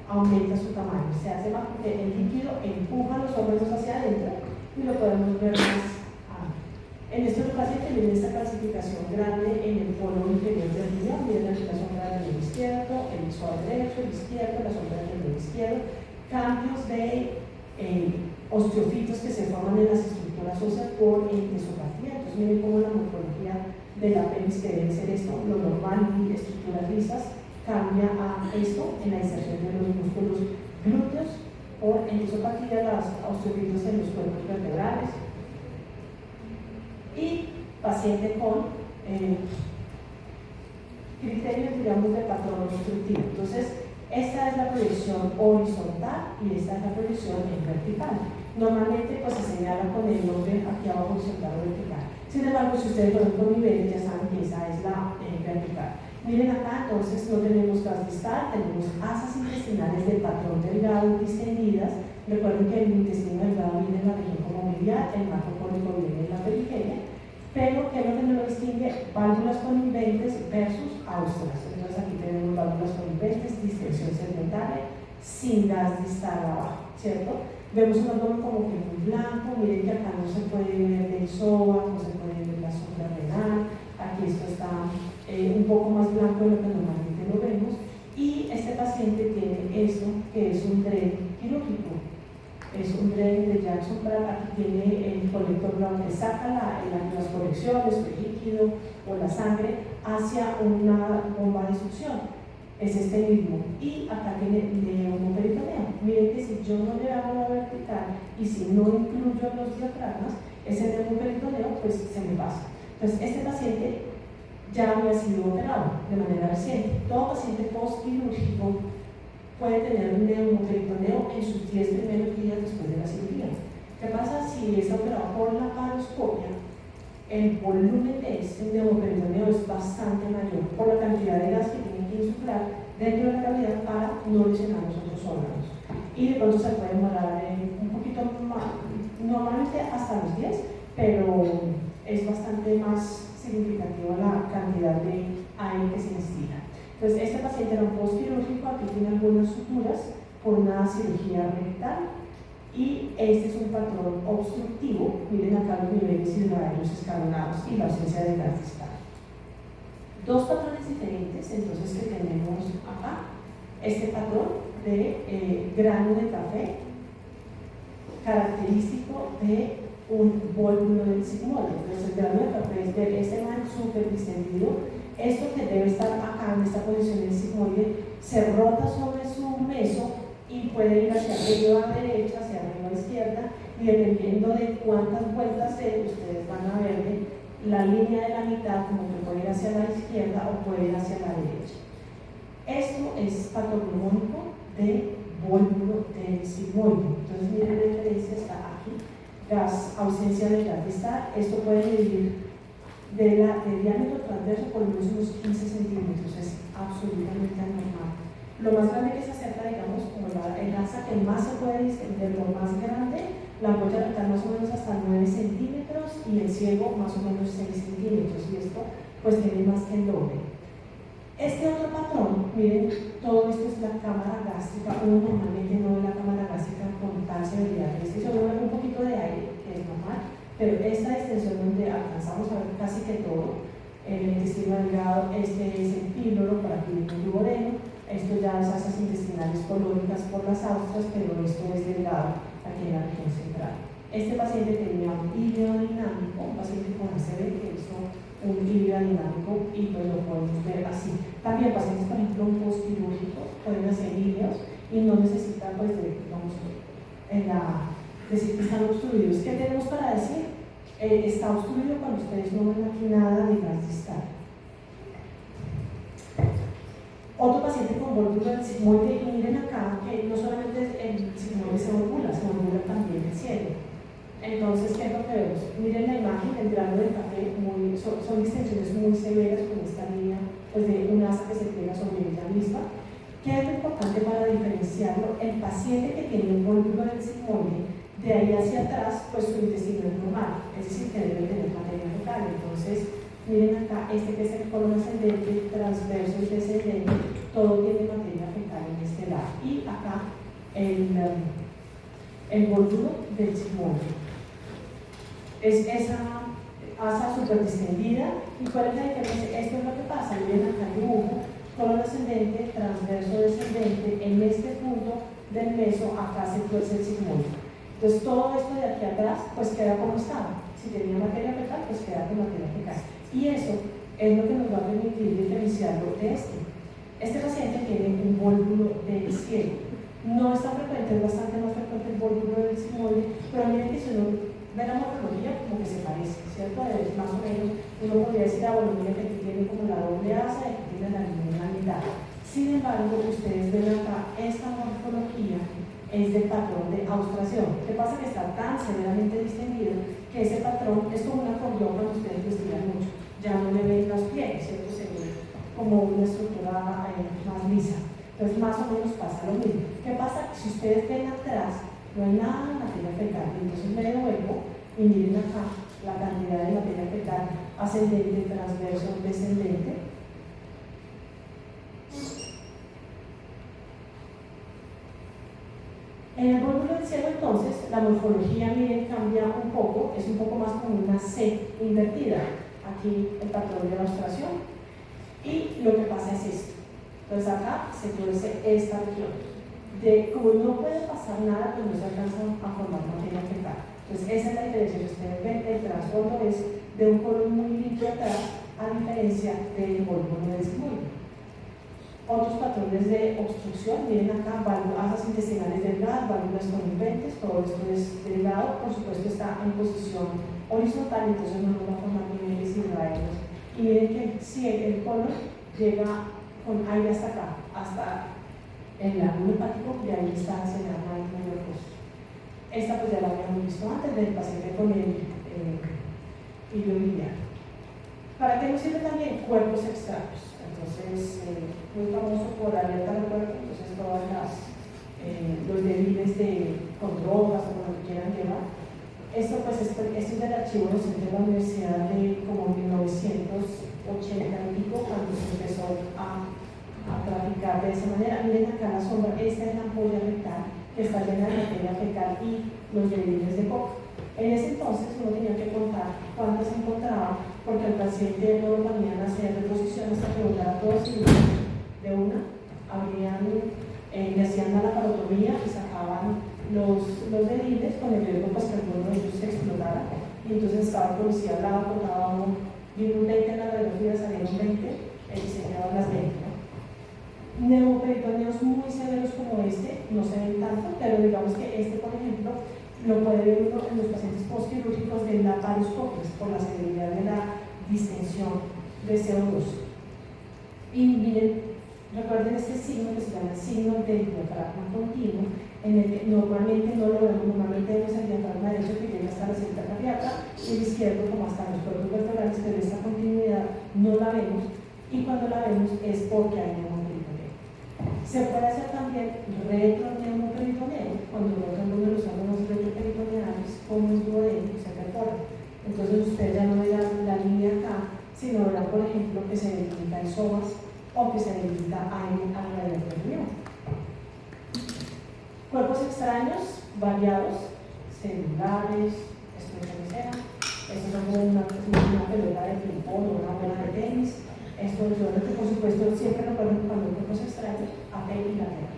S1: aumenta su tamaño, se hace más porque el líquido empuja los órganos hacia adentro y lo podemos ver más. En estos pacientes miren esta calcificación grande en el polo inferior del riñón, miren la sombra del riñón izquierdo, el psoas derecho, el izquierdo, la sombra del riñón izquierdo, cambios de osteofitos que se forman en las estructuras óseas por entisopatía. Entonces miren cómo la morfología de la pelvis, que debe ser esto, lo normal, y estructuras lisas, cambia a esto en la inserción de los músculos glúteos por entisopatía, las osteofitos en los cuerpos vertebrales. Y paciente con criterios, digamos, de patrón obstructivo. Entonces, esta es la proyección horizontal y esta es la proyección en vertical. Normalmente pues se señala con el nombre aquí abajo horizontal o vertical. Sin embargo, si ustedes lo ven con niveles, ya saben que esa es la vertical. Miren acá, entonces no tenemos gas distal, tenemos asas intestinales de patrón delgado distendidas. Recuerden que el intestino delgado viene en la región como medial, el macro cólico viene en la periferia, pero ¿qué es lo que nos lo distingue? Válvulas coniventes versus austras. Entonces aquí tenemos válvulas coniventes, distensión segmentaria, sin gas distal abajo, ¿cierto? Vemos un abdomen como que muy blanco, miren que acá no se puede ver del psoas, no se puede ver la un dren quirúrgico. Es un dren de Jackson Pratt. Aquí tiene el colector donde saca las colecciones, el líquido o la sangre hacia una bomba de succión. Es este mismo. Y acá tiene neumoperitoneo. Miren que si yo no le hago la vertical y si no incluyo los diafragmas, ese neumoperitoneo pues se me pasa. Entonces este paciente ya había sido operado de manera reciente. Todo paciente postquirúrgico puede tener un neumoperitoneo en sus 10 primeros días después de la cirugía. ¿Qué pasa si es operado por la paroscopia? El volumen de este neumoperitoneo es bastante mayor por la cantidad de gas que tiene que insuflar dentro de la cavidad para no lesionar los otros órganos. Y de pronto se puede demorar un poquito más, normalmente hasta los 10, pero es bastante más significativa la cantidad de aire que se instila. Entonces, este paciente era un postquirúrgico, aquí tiene algunas suturas por una cirugía rectal. Y este es un patrón obstructivo. Miren acá los niveles hidroaéreos escalonados y la ausencia de gas distal. Dos patrones diferentes, entonces, que tenemos acá. Este patrón de grano de café, característico de un vólvulo del sigmoide. Entonces, el grano de café es de este man súper distendido. Esto que debe estar acá en esta posición del sigmoide se rota sobre su meso y puede ir hacia arriba a la derecha, hacia arriba a la izquierda, y dependiendo de cuántas vueltas dé, ustedes van a ver la línea de la mitad como que puede ir hacia la izquierda o puede ir hacia la derecha. Esto es patognomónico de vólvulo del sigmoide. Entonces miren la diferencia, está aquí, ausencia de gas distal. Esto puede medir de diámetro transverso por lo menos unos 15 centímetros, es absolutamente anormal. Lo más grande que se acerca, digamos, como el asa que más se puede distender, lo más grande, la puede acercar más o menos hasta 9 centímetros y el ciego más o menos 6 centímetros, y esto pues tiene más que el doble. Este otro patrón, miren, todo esto es la cámara gástrica. Uno normalmente no ve la cámara gástrica con tal severidad. Este solo un poquito de aire, que es normal, pero esta extensión donde alcanzamos a ver casi que todo, el intestino delgado, este es el píloro para aquí el duodeno. Esto ya es asas intestinales colónicas por las austras, pero esto es delgado aquí en la región central. Este paciente tenía un hígado dinámico, un paciente con ACV que hizo un hígado dinámico y pues lo podemos ver así. También pacientes, por ejemplo, postquirúrgicos pueden hacer hígados y no necesitan, pues, digamos, decir que están obstruidos. ¿Qué tenemos para decir? Está obstruido cuando ustedes no ven aquí nada de gas distal. Otro paciente con vólvulo del sigmoide, y miren acá que no solamente el sigmoide se volvula también el cielo. Entonces, ¿qué es lo que vemos? Miren la imagen, el grano del café, son distensiones muy severas con esta línea pues, de un asa que se pega sobre ella misma. ¿Qué es lo importante para diferenciarlo? El paciente que tiene un vólvulo del sigmoide, de ahí hacia atrás, pues su intestino es normal, es decir, que debe tener materia fecal. Entonces, miren acá, este que es el colon ascendente, transverso y descendente, todo tiene materia fecal en este lado. Y acá el vólvulo del sigmoide. Es esa asa súper distendida. ¿Y cuál es la diferencia? Esto es lo que pasa. Miren acá el dibujo, colon ascendente, transverso descendente, en este punto del meso, acá se tuerce el sigmoide. Entonces todo esto de aquí atrás pues queda como estaba. Si tenía materia fecal, pues queda con materia fecal. Y eso es lo que nos va a permitir diferenciarlo de este. Este paciente tiene un vólvulo del cielo. No es tan frecuente, es bastante más frecuente el vólvulo del sigmoide, pero miren que si uno ve la morfología como que se parece, ¿cierto? Más o menos uno podría decir, bueno, mira que aquí tiene como la doble asa y aquí tiene la misma mitad. Sin embargo, ustedes ven acá, esta morfología es del patrón de austración. ¿Qué pasa? Que está tan severamente distendido que ese patrón es como un acordeón cuando ustedes lo estiran mucho. Ya no le ven los pies, ¿cierto? Se ve como una estructura más lisa. Entonces, más o menos pasa lo mismo. ¿Qué pasa? Si ustedes ven atrás, no hay nada de materia fecal. Entonces me devuelvo y miren acá la cantidad de materia fecal ascendente, transverso, descendente. En el vólvulo del cielo, entonces, la morfología, miren, cambia un poco, es un poco más como una C invertida. Aquí el patrón de la austración. Y lo que pasa es esto. Entonces acá se tuerce esta región. como no puede pasar nada, pues no se alcanza a formar materia fecal. Entonces esa es la diferencia. Si ustedes ven, el trasfondo es de un color muy limpio atrás, a diferencia del volumen del sigmoide. Otros patrones de obstrucción, miren acá, asas intestinales delgadas, válvulas coniventes, todo esto es delgado, por supuesto está en posición horizontal, entonces no nos va a formar niveles hidroaéreos. Y miren que si el colon llega con aire hasta acá, hasta el lábulo hepático, y ahí está se llama el nervioso. Esta pues ya la habíamos visto antes del paciente con el hilo biliar. ¿Para qué nos sirve también? Cuerpos extraños. Entonces, muy famoso por alerta al cuerpo, entonces todas los deliveries con drogas o con lo que quieran llevar. Esto pues esto es del archivo docente de la universidad de como 1980 y pico, cuando se empezó a traficar de esa manera. Miren acá la sombra, esta es la ampolla rectal que está llena de materia fecal y los deliveries de coca. En ese entonces uno tenía que contar cuántas se encontraba, porque al paciente no lo ponían a hacer reposición hasta preguntar a todos y de una, le hacían la laparotomía y sacaban los deliveries con el riesgo pues, que alguno de ellos se explotara. Y entonces estaba el policía al lado, contaba uno, vino un 20 en la radiografía, salieron 20, y se quedaban las 20. ¿No? Neumoperitoneos muy severos como este no se ven tanto, pero digamos que este, por ejemplo, lo puede ver uno en los pacientes postquirúrgicos de laparoscopias por la severidad de la distensión de CO2. Y miren, recuerden este signo que se llama el signo del diafragma continuo, en el que normalmente no lo vemos, normalmente vemos el diafragma derecho que llega hasta la cinta cardíaca y el izquierdo como hasta los cuerpos vertebrales, pero esta continuidad no la vemos, y cuando la vemos es porque hay neumoperitoneum. Se puede hacer también retroneumoperitoneum, cuando uno de los órganos retroperitoneales, como es duodeno, se perfora. Entonces ustedes ya no verán la línea acá, sino verán, por ejemplo, que se delimita en psoas o que se delimita alrededor del riñón. Cuerpos extraños, variados, celulares, esto es lo que sea. Esto es como una pelota de ping-pong o una bola de tenis. Esto es lo que, por supuesto, siempre recuerden que cuando hay cuerpos extraños, AP y lateral.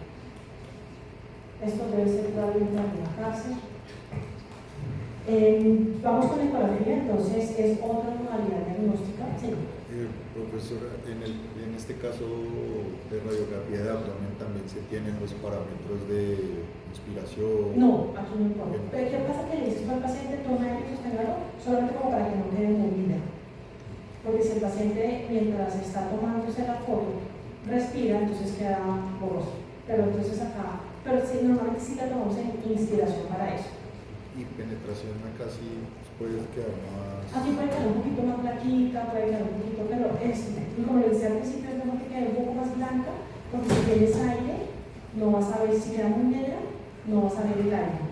S1: Esto debe ser probablemente una cárcel. Vamos con ecografía, entonces es otra modalidad diagnóstica. Sí.
S3: Profesora, en este caso de radiografía de abdomen también se tienen los parámetros de inspiración.
S1: No, aquí no importa. Pero ¿qué pasa? Que le dices al paciente toma aire sostenido solamente como para que no quede movida. Porque si el paciente, mientras está tomándose la foto, respira, entonces queda borroso. Pero entonces acá, pero sí, normalmente sí la tomamos en inspiración para eso.
S3: Y penetración acá sí puede quedar más.
S1: Aquí puede quedar un poquito más blanquita, puede quedar un poquito, pero como le decía al principio, es mejor que quede un poco más blanca, porque si tienes aire, no vas a ver, si queda muy negra, no vas a ver el aire.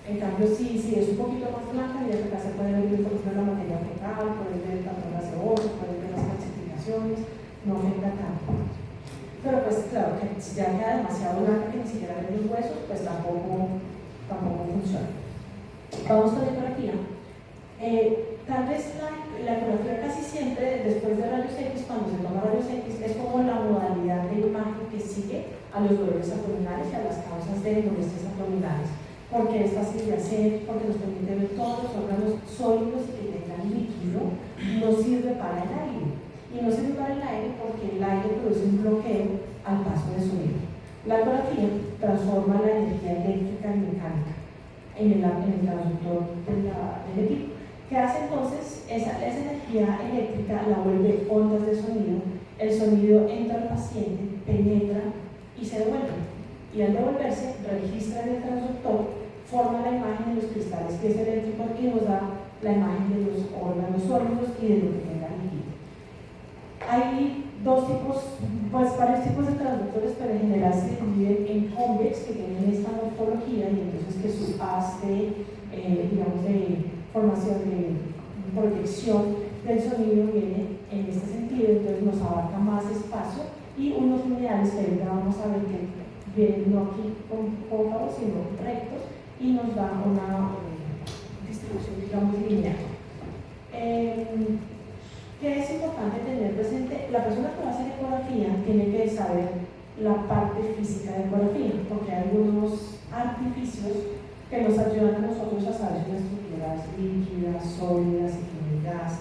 S1: En cambio, si es un poquito más blanca, ya acá se puede ver, por ejemplo, la materia fecal, puedes ver el patrón gaseoso, puedes ver las calcificaciones, no afecta tanto. Pero pues claro, que si ya queda demasiado blanca que ni siquiera ven los huesos, pues tampoco funciona. Vamos con la ecografía. Tal vez la ecografía casi siempre, después de rayos X, cuando se toma rayos X, es como la modalidad de imagen que sigue a los dolores abdominales y a las causas de molestias abdominales, porque es fácil de hacer, porque nos permite ver todos los órganos sólidos y que tengan líquido. No sirve para el aire, y no sirve para el aire porque el aire produce un bloqueo al paso de sonido. La ecografía transforma la energía eléctrica en mecánica en el transductor del equipo. ¿Qué hace entonces? Esa energía eléctrica la vuelve ondas de sonido, el sonido entra al paciente, penetra y se devuelve. Y al devolverse, registra en el transductor, forma la imagen de los cristales que es eléctrico y nos da la imagen de los órganos sólidos y de lo que tenga líquido. Hay varios tipos de transductores, pero en general se dividen en convex, que tienen esta morfología, y entonces que su haz de formación de proyección del sonido viene en este sentido, entonces nos abarca más espacio, y unos lineales que ahorita vamos a ver que vienen no aquí cóncavos, sino rectos, y nos da una distribución, digamos, lineal. ¿Qué es importante tener presente? La persona que va a hacer ecografía tiene que saber la parte física de ecografía, porque hay algunos artificios que nos ayudan a nosotros a saber si las estructuras líquidas, sólidas, si tienen gas,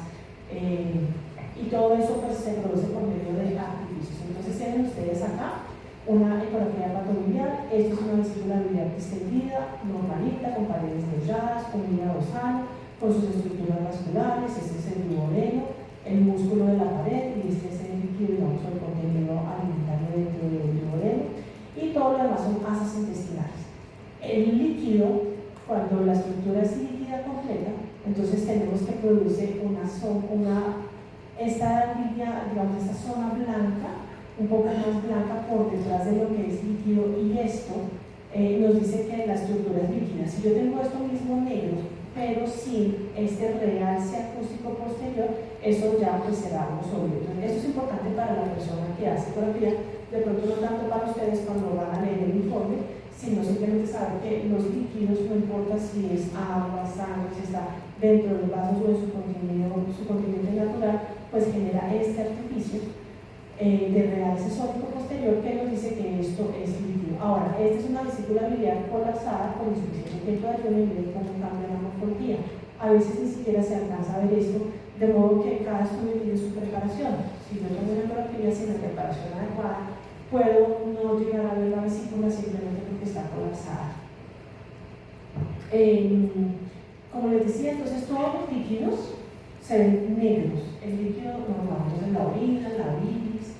S1: y todo eso pues, se produce por medio de artificios. Entonces tienen ustedes acá una ecografía hepatobiliar. Esto es una vesícula biliar distendida, normalita, con paredes delladas, con línea dorsal, con sus estructuras vasculares. Este es el duodeno, el músculo de la pared, y este es el líquido, digamos, el contenido alimentario dentro del duodeno, y todo lo demás son masas intestinales. El líquido, cuando la estructura es líquida completa, entonces tenemos que producir esta línea, digamos, esta zona blanca, un poco más blanca por detrás de lo que es líquido, y esto nos dice que la estructura es líquida. Si yo tengo esto mismo negro, pero sin este realce acústico posterior, eso ya pues será algo sólido. Entonces, esto es importante para la persona que hace ecografía, de pronto no tanto para ustedes cuando van a leer el informe, sino simplemente saber que los líquidos, no importa si es agua, sangre, si está dentro de los vasos o en su continente natural, pues genera este artificio de realce sólido posterior que nos dice que esto es líquido. Ahora, esta es una vesícula biliar colapsada con insuficiencia de ayuno y ver cómo cambia la morfología. A veces ni siquiera se alcanza a ver esto, de modo que cada estudio tiene su preparación. Si yo tengo una ecografía sin la preparación adecuada, puedo no llegar a ver la vesícula simplemente porque está colapsada. Como les decía, entonces todos los líquidos se ven negros, el líquido normal, entonces la orina, la bilis,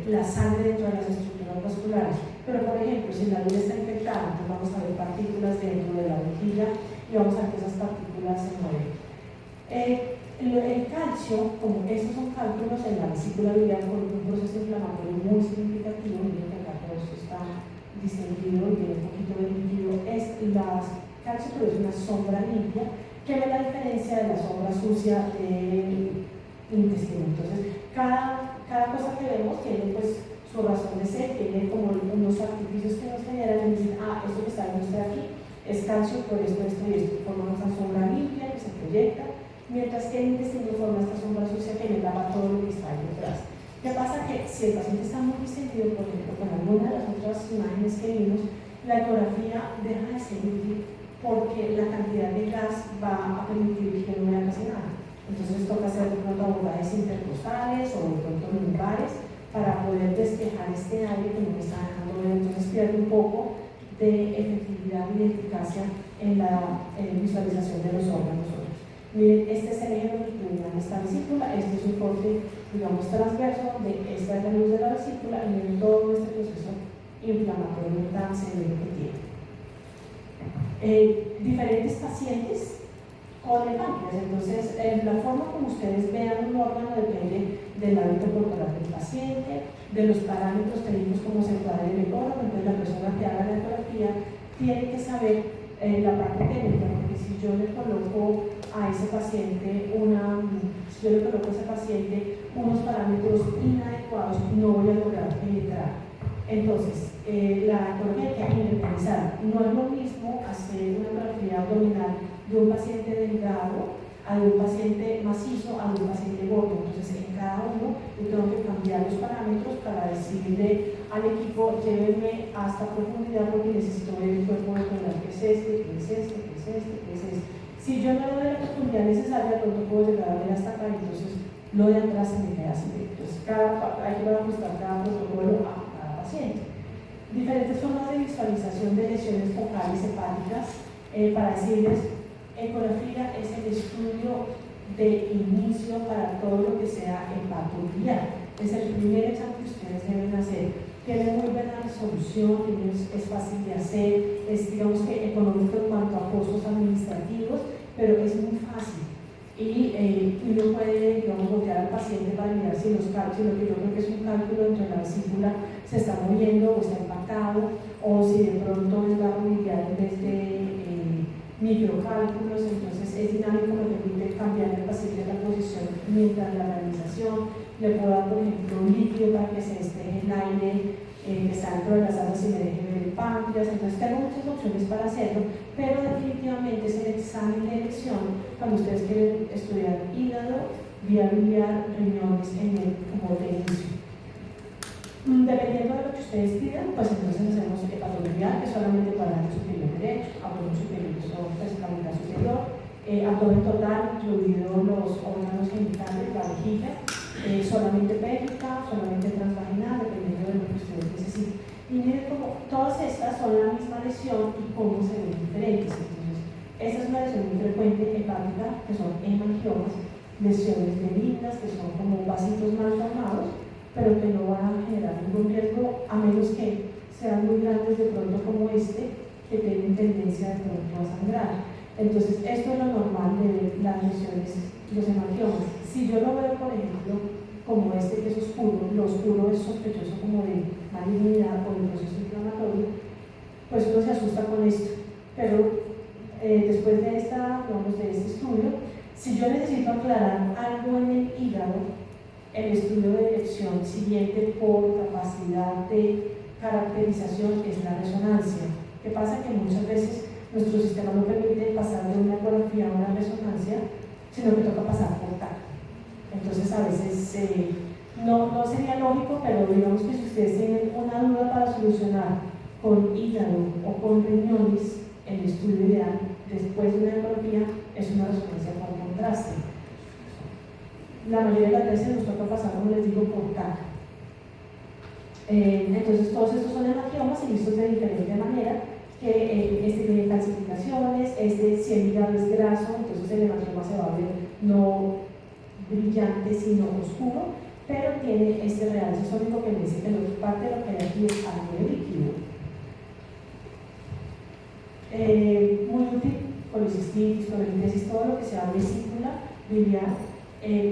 S1: la sangre dentro de las estructuras vasculares. Pero por ejemplo, si la orina está infectada, entonces vamos a ver partículas dentro de la vejiga y vamos a ver que esas partículas se mueven. El calcio, como estos son cálculos en la vesícula biliar con un proceso inflamatorio muy significativo, miren que acá todo esto está distendido y tiene un poquito de líquido, calcio produce una sombra limpia que ve la diferencia de la sombra sucia del intestino. Entonces, cada cosa que vemos tiene pues su razón de ser, tiene como unos artificios que nos generan y dicen, esto que está viendo usted aquí es calcio por esto, esto y esto, forma una sombra limpia que se proyecta, mientras que el intestino forma esta sombra sucia que le tapa todo lo que está ahí detrás. ¿Qué pasa? Que si el paciente está muy distendido, por ejemplo, con alguna de las otras imágenes que vimos, la ecografía deja de ser útil porque la cantidad de gas va a permitir que no vea casi nada. Entonces toca hacer de pronto abordajes intercostales o de pronto lumbares para poder despejar este aire que no me está dejando ver. Entonces pierde un poco de efectividad y de eficacia en la visualización de los órganos. Miren, este es el eje longitudinal de esta vesícula, este es un corte, digamos, transverso, donde esta es la luz de la vesícula, y miren todo este proceso inflamatorio tan severo que tiene. Diferentes pacientes con el páncreas. Entonces, la forma como ustedes vean un órgano depende del hábito corporal del paciente, de los parámetros técnicos como se encuadra en el órgano. Entonces, la persona que haga la ecografía tiene que saber la parte técnica, porque si yo le coloco a ese paciente unos parámetros inadecuados, no voy a lograr penetrar. Entonces, la ecografía hay que independizar. No es lo mismo hacer una ecografía abdominal de un paciente delgado a de un paciente macizo a de un paciente gordo. Entonces, en cada uno yo tengo que cambiar los parámetros para decirle al equipo, llévenme hasta profundidad porque necesito ver el cuerpo abdominal, que es este, que es este, que es este, que es este. Si yo no le doy la profundidad necesaria, pronto puedo llegar a ver hasta acá, entonces lo de atrás se me queda así. Entonces, hay que ajustar cada protocolo a cada paciente. Diferentes formas de visualización de lesiones focales hepáticas, para decirles, ecografía es el estudio de inicio para todo lo que sea hepatobiliar. Es el primer examen que ustedes deben hacer. Tiene muy buena resolución, es fácil de hacer, es, digamos que, económico en cuanto a costos administrativos, pero es muy fácil. Y uno puede, digamos, voltear al paciente para mirar si los cálculos, que yo creo que es un cálculo entre la vesícula, se está moviendo o está impactado, o si de pronto es barro biliar en vez de microcálculos. Entonces es dinámico, me permite cambiar el paciente la posición mientras la realización. Le puedo dar, por ejemplo, un líquido para que se despeje el aire que está dentro de las asas y me deje ver el páncreas. Entonces tengo muchas opciones para hacerlo, pero definitivamente es el examen de elección cuando ustedes quieren estudiar hígado, vía biliar, riñones, como de inicio. Dependiendo de lo que ustedes pidan, pues entonces hacemos hepatología, que es solamente para el superior derecho, abdomen superior, que son cavidad superior, abdomen total, incluidos los órganos genitales, la vejiga, solamente pélvica, solamente transvaginal, dependiendo de lo que ustedes necesiten. Y miren como todas estas son la misma lesión y cómo se ven diferentes. Entonces, esta es una lesión muy frecuente hepática, que son hemangiomas, lesiones benignas, que son como vasitos mal formados, pero que no van a generar ningún riesgo, a menos que sean muy grandes de pronto como este, que tienen tendencia de pronto a sangrar. Entonces, esto es lo normal de las lesiones, los hemangiomas. Si yo lo veo, por ejemplo, como este que es oscuro, lo oscuro es sospechoso como de malignidad o de proceso inflamatorio, pues uno se asusta con esto. Pero después de, de este estudio, si yo necesito aclarar algo en el hígado, el estudio de elección siguiente por capacidad de caracterización es la resonancia. ¿Qué pasa? Que muchas veces nuestro sistema no permite pasar de una ecografía a una resonancia, sino que toca pasar por TAC. Entonces a veces no sería lógico, pero digamos que si ustedes tienen una duda para solucionar con hígado o con riñones, el estudio ideal después de una ecografía es una resonancia por contraste. La mayoría de las veces nos toca pasar, como les digo, por TAC. Entonces todos estos son hemangiomas y vistos de diferente manera, que este tiene calcificaciones, si el hígado es graso, entonces el hemangioma se va a ver no brillante sino oscuro, pero tiene este realce sólido que me dice que parte de lo que hay aquí es algo de líquido. Muy útil, colicistitis, colonitis, todo lo que sea vesícula biliar.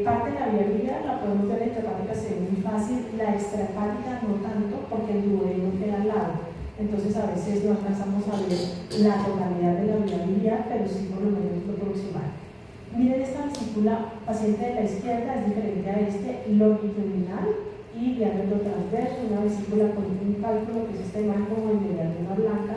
S1: Parte de la vía biliar la podemos ver en intrahepática, se ve muy fácil, la extrahepática no tanto porque el duodeno queda al lado, entonces a veces no alcanzamos a ver la totalidad de la vía biliar, pero sí por lo menos lo proximal. Miren esta vesícula, paciente de la izquierda es diferente a este, longitudinal y diámetro transverso, una vesícula con un cálculo que es este imagen como el de la luna blanca,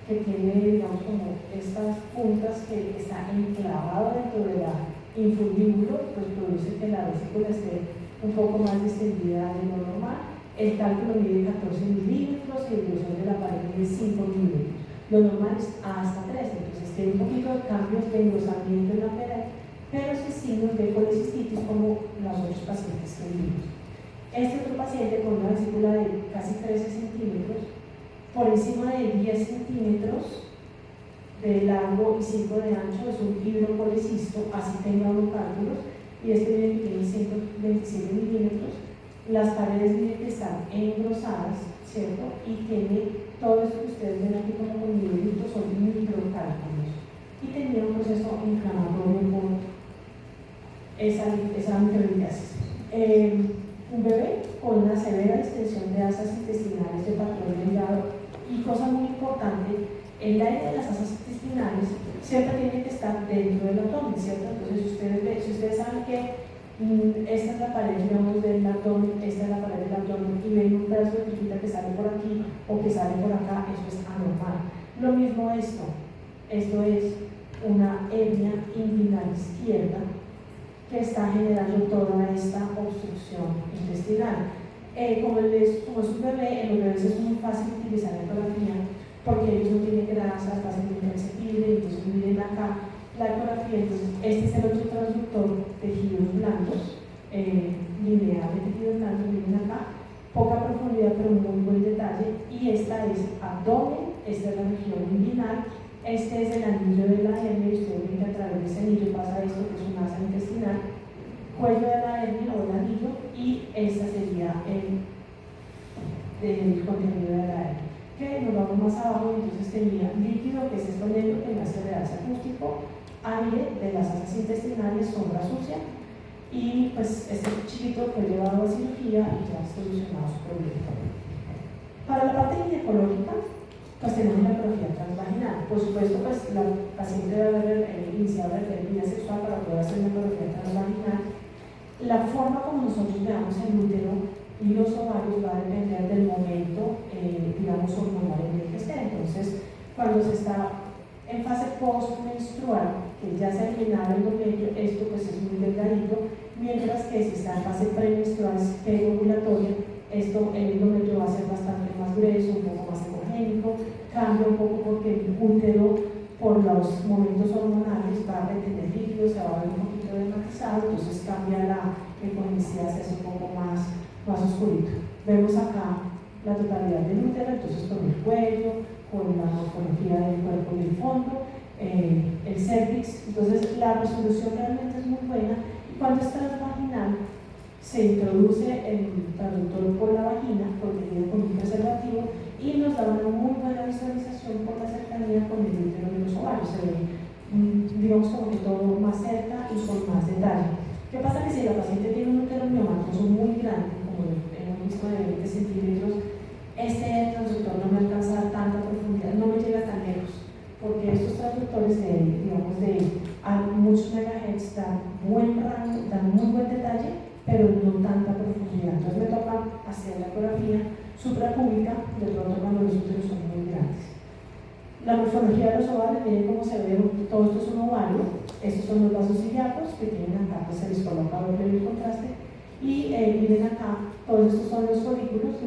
S1: que tiene, digamos, como estas puntas que está enclavado dentro de la infundíbulo, pues produce que la vesícula esté un poco más distendida de lo normal. El cálculo mide 14 milímetros y el grosor de la pared mide 5 milímetros. Lo normal es hasta 13, entonces tiene un poquito de cambios de engrosamiento en la pared, pero sí signos de colecistitis como los otros pacientes que vimos. Este otro paciente con una vesícula de casi 13 centímetros, por encima de 10 centímetros de largo y 5 de ancho, es un hidrocolecisto, así tenga unos cálculos, y este mide que tiene 127 milímetros. Las paredes miren que están engrosadas, ¿cierto? Y tiene todo esto que ustedes ven aquí como con milímetros, son microcálculos. Y tenía un proceso inflamatorio por esa microlitiasis. Un bebé con una severa distensión de asas intestinales de patrón delgado, y cosa muy importante, el aire de las asas intestinales siempre tiene que estar dentro del abdomen, ¿cierto? Entonces si ustedes saben que esta es la pared, digamos, del abdomen, esta es la pared del abdomen, y ven un pedazo de tripita que sale por aquí o que sale por acá, eso es anormal. Lo mismo esto es una hernia inguinal izquierda que está generando toda esta obstrucción intestinal. Como es un bebé, en los bebés es muy fácil utilizar la ecografía porque ellos no tienen grasa, fácilmente perceptible, entonces miren acá la ecografía. Entonces este es el otro transductor, tejidos blandos, lineal de tejidos blandos, miren acá, poca profundidad pero muy buen detalle, y esta es abdomen, esta es la región inguinal, este es el anillo de la hernia, y ustedes ven que a través de ese anillo pasa esto que es una asa intestinal, cuello de la hernia o el anillo, y esta sería el contenido de la hernia. Que nos vamos más abajo, y entonces tenía líquido, que es esto negro que me hace realce acústico, aire de las asas intestinales, sombra sucia, y pues este chiquito fue llevado a cirugía y ya solucionado su problema. Para la parte ginecológica, pues tenemos la ecografía transvaginal. Por supuesto, pues la paciente debe haber iniciado la vida sexual para poder hacer una ecografía transvaginal. La forma como nosotros veamos el útero y los ovarios va a depender del momento, digamos, hormonal en el que esté. Entonces, cuando se está en fase postmenstrual, que ya se ha eliminado el endometrio, esto pues es muy delgadito, mientras que si está en fase premenstrual, preovulatoria, Esto el endometrio va a ser bastante más grueso, un poco más homogénico, cambia un poco porque el útero por los momentos hormonales va a retener líquidos, se va a ver un poquito dematizado, entonces cambia la ecogenicidad, se hace un poco más oscurito. Vemos acá la totalidad del útero, entonces con el cuello, con la morfología del cuerpo y el fondo, el cervix, entonces la resolución realmente es muy buena. Y cuando es transvaginal se introduce el traductor por la vagina, protegido con un preservativo, y nos da una muy buena visualización por la cercanía con el útero de los ovarios. Se ve, digamos, como que todo más cerca y con más detalle. ¿Qué pasa? Que si la paciente tiene un útero miomatoso muy grande, como hemos visto de 20 centímetros, este transductor no me alcanza a tanta profundidad, no me llega tan lejos, porque estos transductores de, digamos, de a muchos megahertz dan buen rango, dan muy buen detalle, pero no tanta profundidad. Entonces me toca hacer la ecografía suprapúbica, de pronto cuando los úteros son muy grandes. La morfología de los ovarios, miren cómo se ve, todo esto es un ovario, estos son los vasos ilíacos que tienen acá, que se les coloca doble el contraste, y miren acá, todos estos son los folículos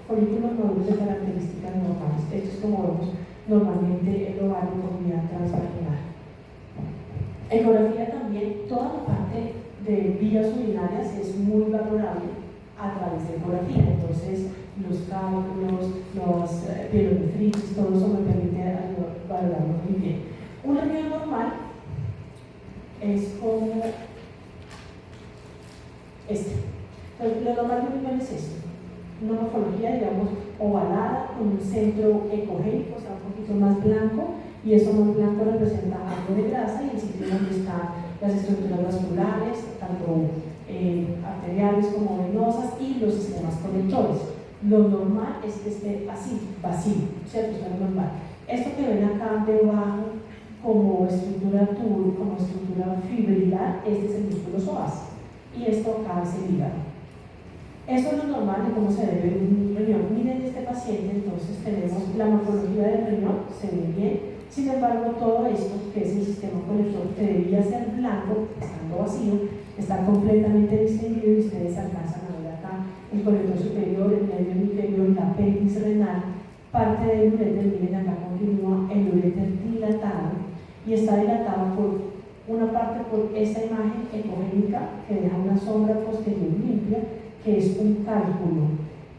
S1: nódulos de características normales. Esto es como vemos normalmente el ovario por vía transvaginal. Ecografía también, toda la parte de vías urinarias es muy valorable a través de ecografía. Entonces, los cálculos, los pielonefritis, todo eso me permite valorarlo muy bien. Un riñón normal es como este. Entonces, lo normal de un riñón es esto. Una morfología, digamos, ovalada, con un centro ecogénico, o sea, un poquito más blanco, y eso más blanco representa algo de grasa, y el sitio donde están las estructuras vasculares, tanto arteriales como venosas, y los sistemas conectores. Lo normal es que esté así, vacío, ¿cierto? Eso es lo normal. Esto que ven acá debajo como estructura tubular, como estructura fibrilar, este es el músculo psoas, y esto acá es el hígado. Eso es lo normal de cómo se debe un riñón. Miren este paciente, entonces tenemos la morfología del riñón, se ve bien. Sin embargo, todo esto, que es el sistema conector, que debía ser blanco, estando vacío, está completamente distinguido, y ustedes alcanzan a ver acá el conector superior, el medio inferior, la pelvis renal, parte del uréter. Miren acá continúa el uréter dilatado, y está dilatado por una parte por esta imagen ecogénica que deja una sombra posterior limpia, que es un cálculo,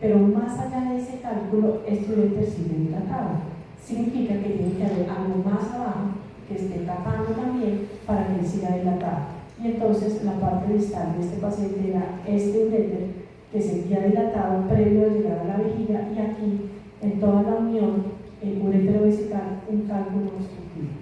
S1: pero más allá de ese cálculo, este uréter sigue dilatado. Significa que tiene que haber algo más abajo que esté tapando también para que él siga dilatado. Y entonces la parte distal de este paciente era este uréter que seguía dilatado previo a llegar a la vejiga, y aquí en toda la unión el urétero vesical un cálculo obstructivo.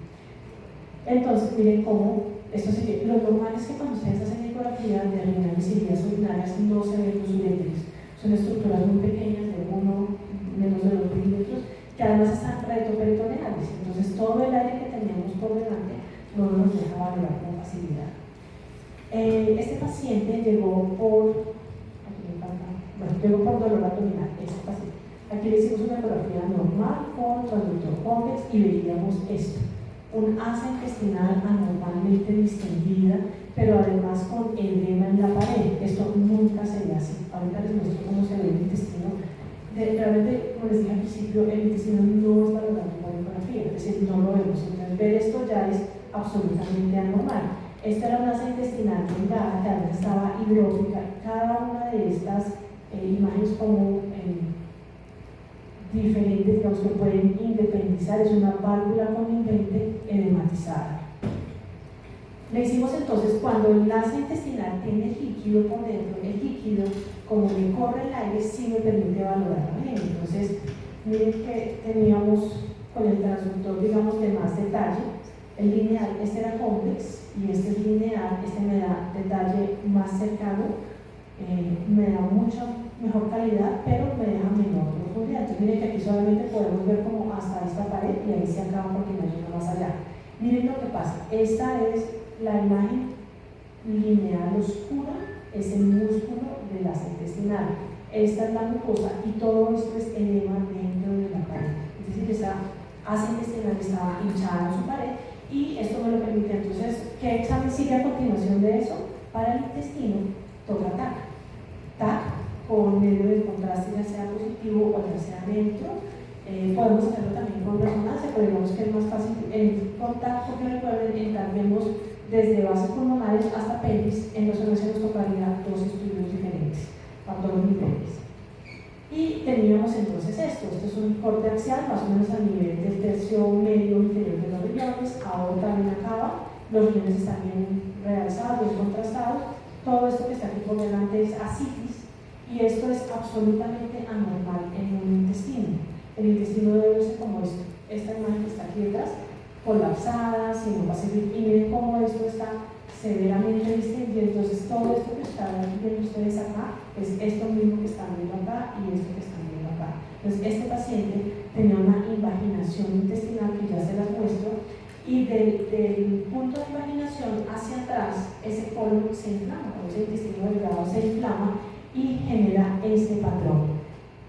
S1: Entonces miren cómo esto sigue. Lo normal es que cuando ustedes hacen ecografía de renales y vías urinarias no se ven los uréteres, son estructuras muy pequeñas de menos de 2 milímetros, que además están retroperitoneales, entonces todo el aire que tenemos por delante no nos deja valorar con facilidad. Este paciente llegó por dolor abdominal, este paciente. Aquí le hicimos una ecografía normal con transductor convex y veíamos esto, un asa intestinal anormalmente distendida, pero además con edema en la pared. Esto nunca se ve así. Ahorita les muestro cómo se ve el intestino. Realmente, como les dije al principio, el intestino no es valorado por ecografía, es decir, no lo vemos. Entonces, ver esto ya es absolutamente anormal. Esta era una asa intestinal delgada, que además estaba hidrófica. Cada una de estas imágenes como diferentes, digamos, que pueden independizar, es una válvula coningente edematizada. Le hicimos entonces, cuando el asa intestinal tiene líquido por dentro, el líquido, como le corre el aire, sí me permite valorarlo bien. Entonces, miren que teníamos con el transductor, digamos, de más detalle. El lineal, este era complex, y este es lineal, este me da detalle más cercano, me da mucha mejor calidad, pero me deja menor profundidad. Entonces miren que aquí solamente podemos ver como hasta esta pared, y ahí se acaba porque no llega más allá. Miren lo que pasa, esta es la imagen lineal oscura, es el músculo del asa intestinal. Esta es la mucosa, y todo esto es edema dentro de la pared. Es decir, esa asa intestinal estaba hinchada en su pared, y esto me lo permite. Entonces, ¿qué examen sigue a continuación de eso? Para el intestino, toca TAC. TAC con medio de contraste, ya sea positivo o ya sea neutro. Podemos hacerlo también con resonancia, pero digamos que es más fácil en contacto, porque recuerden, vemos desde bases pulmonares hasta pelvis. En resonancia nos tocaría dos estudios diferentes para todos los niveles. Y teníamos entonces esto es un corte axial más o menos a nivel del tercio medio inferior de los riñones. Ahora también acaba, los riñones están bien realzados, bien contrastados. Todo esto que está aquí por delante es ascitis, y esto es absolutamente anormal en un intestino. El intestino debe verse como esto. Esta imagen que está aquí detrás, colapsada, sin no servir, y miren cómo esto está severamente distinguido. Entonces todo esto que están viendo ustedes acá es esto mismo que están viendo acá y esto que están viendo acá. Entonces este paciente tenía una invaginación intestinal, que ya se las muestro, y del punto de invaginación hacia atrás ese colon se inflama, ese intestino delgado se inflama y genera este patrón.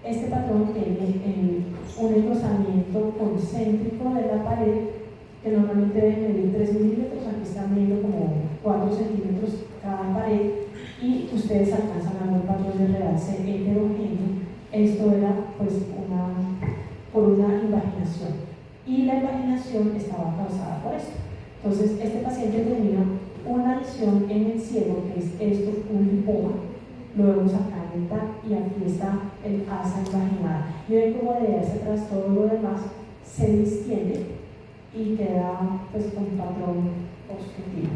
S1: Este patrón tiene un engrosamiento concéntrico de la pared, que normalmente debe medir 3 milímetros, aquí están midiendo como 4 centímetros cada pared, y ustedes alcanzan a ver un patrón de realce heterogéneo. Esto era pues por una invaginación, y la invaginación estaba causada por esto. Entonces este paciente tenía una lesión en el cielo, que es esto, un lipoma. Lo vemos acá en el TAC, y aquí está el asa invaginal. Y ven cómo de hacia atrás todo lo demás se distiende y queda pues con un patrón obstructivo.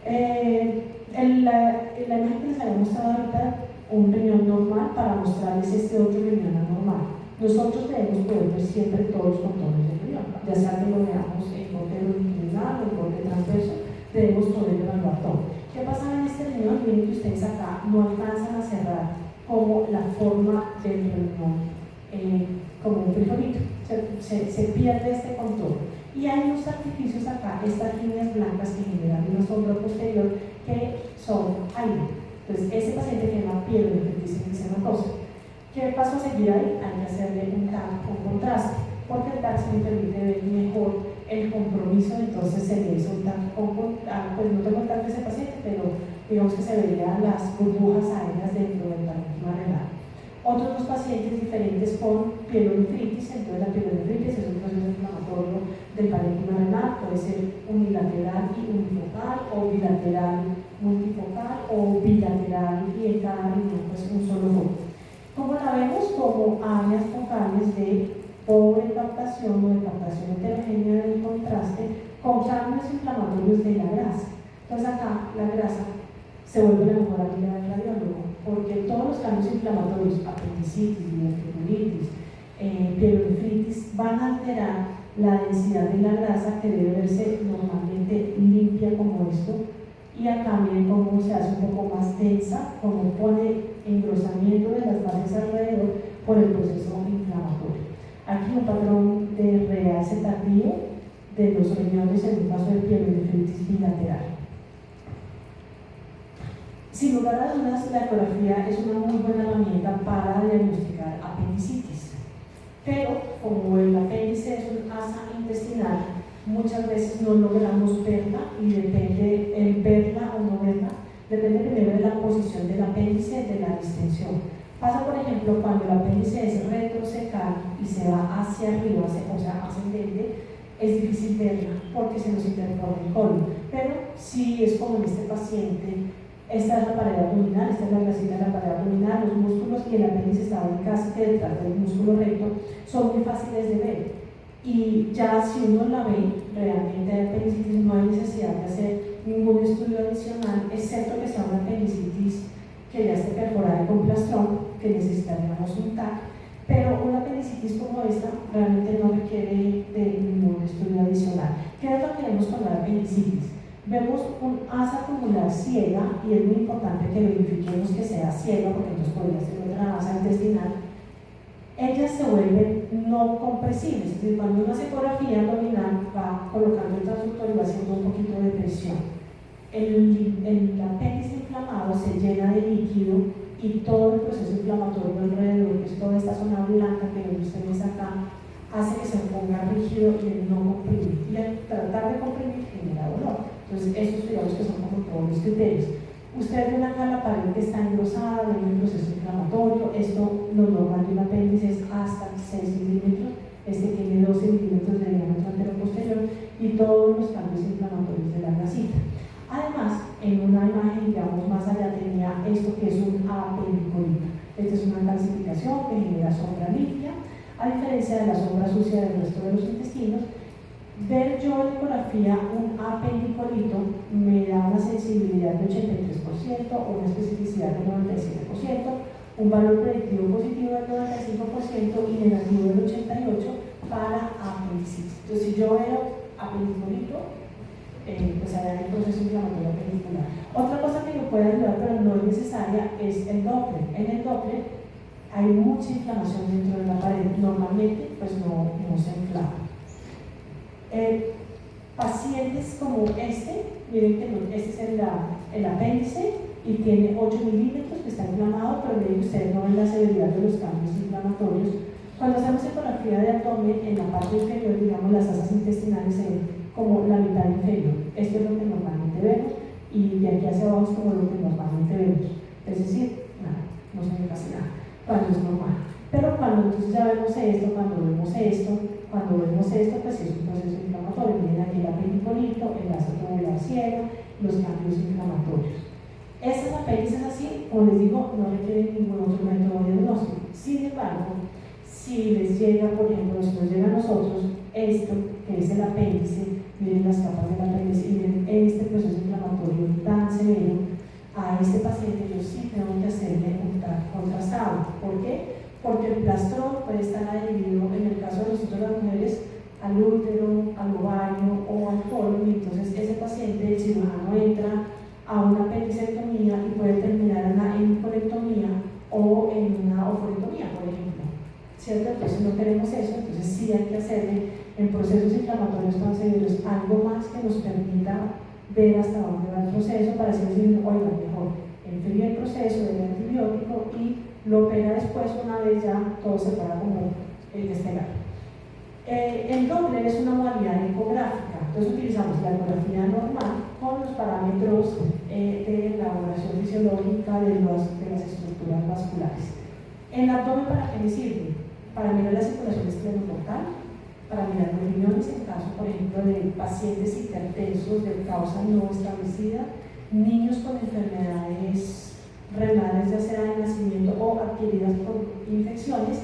S1: En la imagen que les había mostrado ahorita, un riñón normal, para mostrarles este otro riñón anormal. Nosotros debemos poder ver siempre todos los contornos del riñón, ya sea que lo veamos en corte longitudinal o en corte transverso, debemos poder evaluar todo. ¿Qué pasa en este riñón? Miren que ustedes acá no alcanzan a cerrar como la forma del riñón, como un frijolito, se pierde este contorno. Y hay unos artificios acá, estas líneas blancas que generan una sombra posterior, que son aire. Entonces, ese paciente tiene una piel de eritematosa. ¿Qué paso a seguir ahí? Hay que hacerle un TAC con contraste, porque el TAC se me permite ver mejor el compromiso. Entonces se le hizo un TAC pues no tengo el TAC de ese paciente, pero digamos que se veían las burbujas aéreas dentro del parénquima renal. Otros dos pacientes diferentes con pielonefritis. Entonces la pielonefritis es un proceso inflamatorio del parénquima renal, puede ser unilateral y unifocal, o bilateral multifocal, o bilateral y en cada riñón pues un solo foco. ¿Cómo la vemos? Como áreas focales de pobre captación o de captación heterogénea del contraste, con cambios inflamatorios de la grasa. Entonces acá la grasa se vuelve la mejor amiga del radiólogo, porque todos los cambios inflamatorios, apendicitis, diverticulitis, pielonefritis, van a alterar la densidad de la grasa, que debe verse normalmente limpia como esto, y acá miren cómo se hace un poco más densa, como pone engrosamiento de las bases alrededor por el proceso inflamatorio. Aquí un patrón de realce tardío de los riñones en un caso de pielonefritis bilateral. Sin lugar a dudas, la ecografía es una muy buena herramienta para diagnosticar apendicitis, pero como el apéndice es un asa intestinal, muchas veces no logramos verla, y depende el verla o no verla, depende primero de la posición del apéndice, de la distensión. Pasa, por ejemplo, cuando el apéndice es retrocecal y se va hacia arriba, o sea, ascendente, es difícil verla porque se nos interpone el colon. Pero si es como en este paciente, esta es la pared abdominal, esta es la grasita de la pared abdominal, los músculos y el apéndice estaban casi que detrás del músculo recto, son muy fáciles de ver. Y ya si uno la ve, realmente hay apendicitis, no hay necesidad de hacer ningún estudio adicional, excepto que sea una apendicitis que ya esté perforada con plastrón, que necesitaríamos un TAC, pero una apendicitis como esta realmente no requiere de ningún estudio adicional. ¿Qué es lo que vemos con la apendicitis? Vemos un asa acumular ciega, y es muy importante que verifiquemos que sea ciega, porque entonces podría ser otra asa intestinal. Ellas se vuelven no compresibles, es decir, cuando una ecografía abdominal va colocando el transductor y va haciendo un poquito de presión, el apéndice inflamado se llena de líquido, y todo el proceso inflamatorio alrededor, que es toda esta zona blanca que ven ustedes acá, hace que se ponga rígido y el no comprimir, y al tratar de comprimir genera dolor. Entonces estos digamos que son como todos los criterios. Ustedes ven acá la pared que está engrosada, ven el proceso inflamatorio. Esto, lo normal de un apéndice es hasta 6 milímetros. Este tiene 12 milímetros de diámetro antero-posterior y todos los cambios inflamatorios de la grasita. Además, en una imagen, digamos, más allá tenía esto que es un apendicolito. Esta es una calcificación que genera sombra limpia, a diferencia de la sombra sucia del resto de los intestinos. Ver yo en ecografía un apendicolito me da una sensibilidad de 83%, una especificidad del 97%, un valor predictivo positivo del 95% y negativo del 88% para apendicitis. Entonces, si yo veo apendicolito, pues hará el proceso inflamatorio apendicular. Otra cosa que me puede ayudar, pero no es necesaria, es el Doppler. En el Doppler hay mucha inflamación dentro de la pared. Normalmente, pues no se inflama. Pacientes como miren que este es el apéndice y tiene 8 milímetros que está inflamado, pero miren que ustedes no ven la severidad de los cambios inflamatorios. Cuando hacemos ecografía de abdomen, en la parte inferior, digamos, las asas intestinales se ven como la mitad inferior. Esto es lo que normalmente vemos y de aquí hacia abajo es como lo que normalmente vemos. Es decir, nada, no se ve casi nada, cuando es normal. Pero cuando entonces ya vemos esto, cuando vemos esto, pues es un proceso inflamatorio. Miren aquí el apendicolito, el vaso tubular ciego, los cambios inflamatorios. Estas apéndices así, como les digo, no requieren ningún otro método diagnóstico. Sin embargo, si les llega, por ejemplo, si nos llega a nosotros esto, que es el apéndice, miren las capas del apéndice y miren este proceso inflamatorio tan severo, a este paciente yo sí tengo que hacerle un TAC contrastado. ¿Por qué? Porque el plastrón puede estar adherido, en el caso de nosotros las mujeres, al útero, al ovario o al colon, y entonces ese paciente, el cirujano entra a una apendicectomía y puede terminar en una hemicolectomía o en una oforectomía, por ejemplo. ¿Cierto? Entonces no queremos eso, entonces sí hay que hacerle en procesos inflamatorios tan severos algo más que nos permita ver hasta dónde va el proceso para decir, oiga, mejor enfríe el proceso del antibiótico y lo opera después, una vez ya todo se para como despegar. El Doppler es una modalidad ecográfica, entonces utilizamos la ecografía normal con los parámetros de la elaboración fisiológica de las estructuras vasculares. ¿El abdomen para qué me sirve? Para mirar la circulación escleroportal, para mirar los riñones en caso, por ejemplo, de pacientes hipertensos de causa no establecida, niños con enfermedades renales, ya sea de nacimiento o adquiridas por infecciones,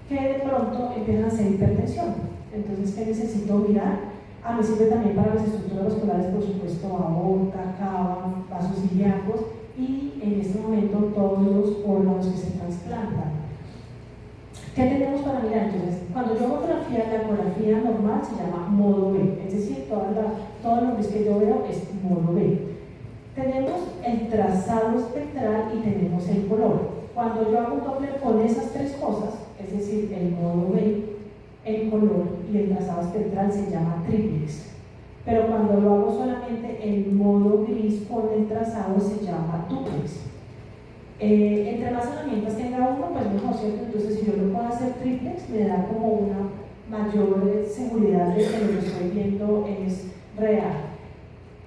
S1: que de pronto empiezan a hacer hipertensión. Entonces, ¿qué necesito mirar? Me sirve también para las estructuras vasculares, por supuesto, aorta, cava, vasos ilíacos y en este momento todos los órganos que se trasplantan. ¿Qué tenemos para mirar? Entonces, cuando yo hago ecografía, la ecografía normal se llama modo B, es decir, todo lo que yo veo es modo B. Tenemos el trazado espectral y tenemos el color. Cuando yo hago un Doppler con esas tres cosas, es decir, el modo B, el color y el trazado espectral, se llama triplex. Pero cuando lo hago solamente el modo gris con el trazado, se llama duplex. Entre más herramientas tenga uno, pues mejor, ¿cierto? Entonces, si yo lo puedo hacer triplex, me da como una mayor seguridad de que lo que estoy viendo es real.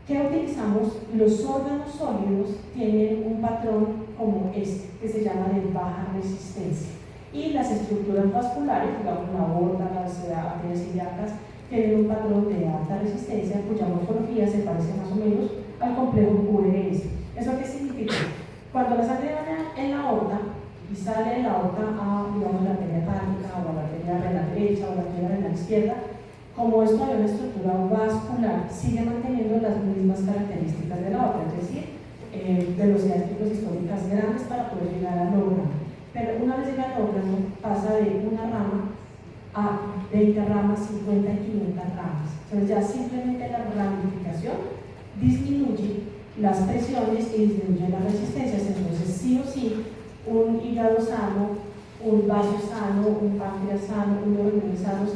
S1: ¿Qué utilizamos? Los órganos sólidos tienen un patrón como este, que se llama de baja resistencia. Y las estructuras vasculares, digamos la aorta, las arterias ilíacas, tienen un patrón de alta resistencia, cuya morfología se parece más o menos al complejo QRS. ¿Eso qué significa? Cuando la sangre va en la aorta y sale de la aorta a, digamos, la arteria hepática o a la arteria renal derecha o a la arteria renal izquierda, como esto hay una estructura vascular, sigue manteniendo las mismas características de la aorta, es decir, velocidades históricas grandes para poder llegar al órgano. Pero una vez llega al órgano, pasa de una rama a 20 ramas, 50 y 500 ramas. Entonces ya simplemente la ramificación disminuye las presiones y disminuye las resistencias. Entonces sí o sí, un hígado sano, un vaso sano, un páncreas sano, unos riñones sanos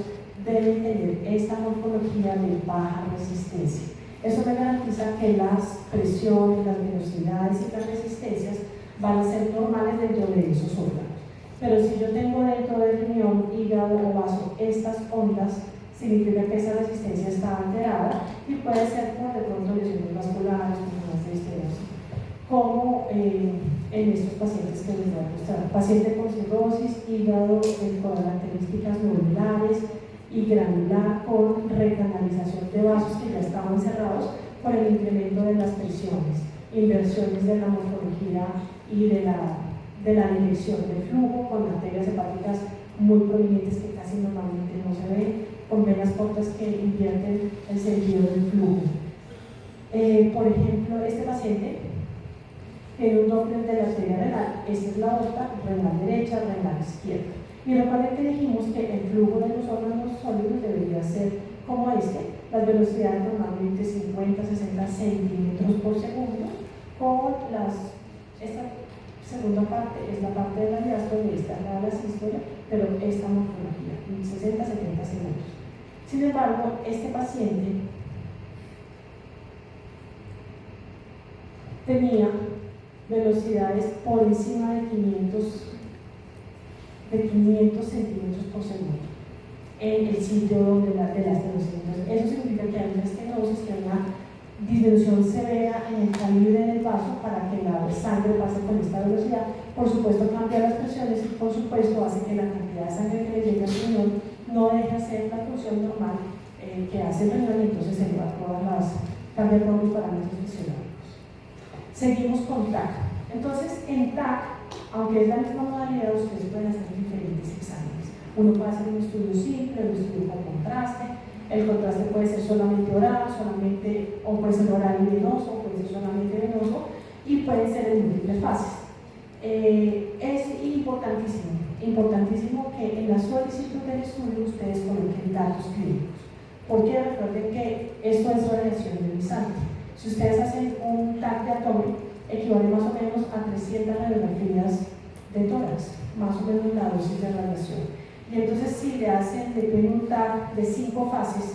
S1: deben tener esta morfología de baja resistencia. Eso me garantiza que las presiones, las velocidades y las resistencias van a ser normales dentro de esos órganos. Pero si yo tengo dentro del riñón, hígado o vaso estas ondas, significa que esa resistencia está alterada y puede ser por de pronto lesiones vasculares, problemas de esterosis. como en estos pacientes que les voy a mostrar. Paciente con cirrosis, hígado con características nodulares y granular con recanalización de vasos que ya estaban cerrados por el incremento de las presiones, inversiones de la morfología y de la dirección del flujo, con arterias hepáticas muy prominentes que casi normalmente no se ven, con venas cortas que invierten el sentido del flujo. Por ejemplo, este paciente tiene un Doppler de la arteria renal, esta es la aorta, renal derecha, renal izquierda. Y recuerden que dijimos que el flujo de los órganos sólidos debería ser como este, las velocidades normalmente 50-60 centímetros por segundo, con esta segunda parte es la parte de la diástole y esta es la de la sístole, pero esta morfología, 60-70 segundos. Sin embargo, este paciente tenía velocidades por encima de 500 centímetros por segundo en el sitio donde de la estenosis. Eso significa que hay una estenosis, que hay una disminución severa en el calibre del vaso para que la sangre pase con esta velocidad. Por supuesto, cambia las presiones y por supuesto hace que la cantidad de sangre que le llegue al riñón no deje hacer la función normal que hace el riñón, y entonces se lleva cambia todos los parámetros fisiológicos. Seguimos con TAC. Entonces, en TAC, aunque es la misma modalidad, ustedes pueden hacer diferentes exámenes. Uno puede hacer un estudio simple, un estudio con contraste. El contraste puede ser solamente oral, o puede ser oral y venoso, o puede ser solamente venoso, y pueden ser en múltiples fases. Es importantísimo que en la solicitud del estudio ustedes coloquen datos clínicos, porque recuerden que esto es radiación ionizante. Si ustedes hacen un TAC de abdomen, equivale más o menos a 300 radiografías de tórax, más o menos la dosis de radiación. Y entonces, si le piden un TAC de 5 fases,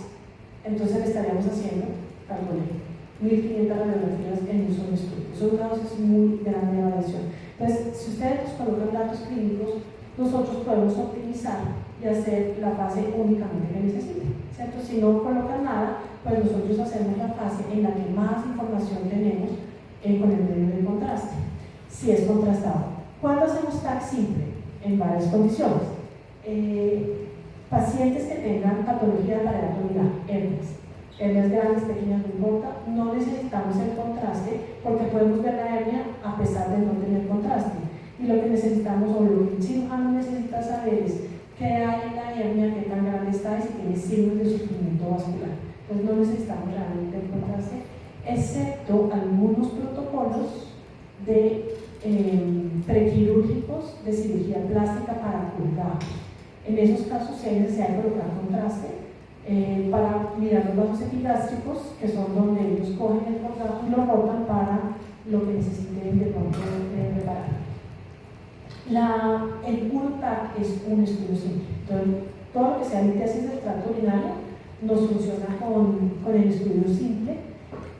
S1: entonces le estaríamos haciendo, calculé, 1500 radiografías en un solo estudio. Eso es una dosis muy grande de radiación. Entonces, si ustedes nos colocan datos clínicos, nosotros podemos optimizar y hacer la fase únicamente que necesiten, ¿cierto? Si no colocan nada, pues nosotros hacemos la fase en la que más información tenemos con el medio de contraste, si es contrastado. ¿Cuándo hacemos TAC simple? En varias condiciones. Pacientes que tengan patología de pared abdominal, hernias grandes, pequeñas, no importa, no necesitamos el contraste porque podemos ver la hernia a pesar de no tener contraste. Y lo que necesitamos, o lo que el cirujano necesita saber, es qué hay en la hernia, qué tan grande está y si tiene signos de sufrimiento vascular. Entonces no necesitamos realmente el contraste, excepto algunos protocolos de prequirúrgicos de cirugía plástica para colgar. En esos casos se hay necesidad de colocar contraste para mirar los vasos epigástricos, que son donde ellos cogen el colgajo y lo rotan para lo que necesiten de pronto reparar. El puro TAC es un estudio simple. Entonces, todo lo que sea litiasis del tracto urinario nos funciona con el estudio simple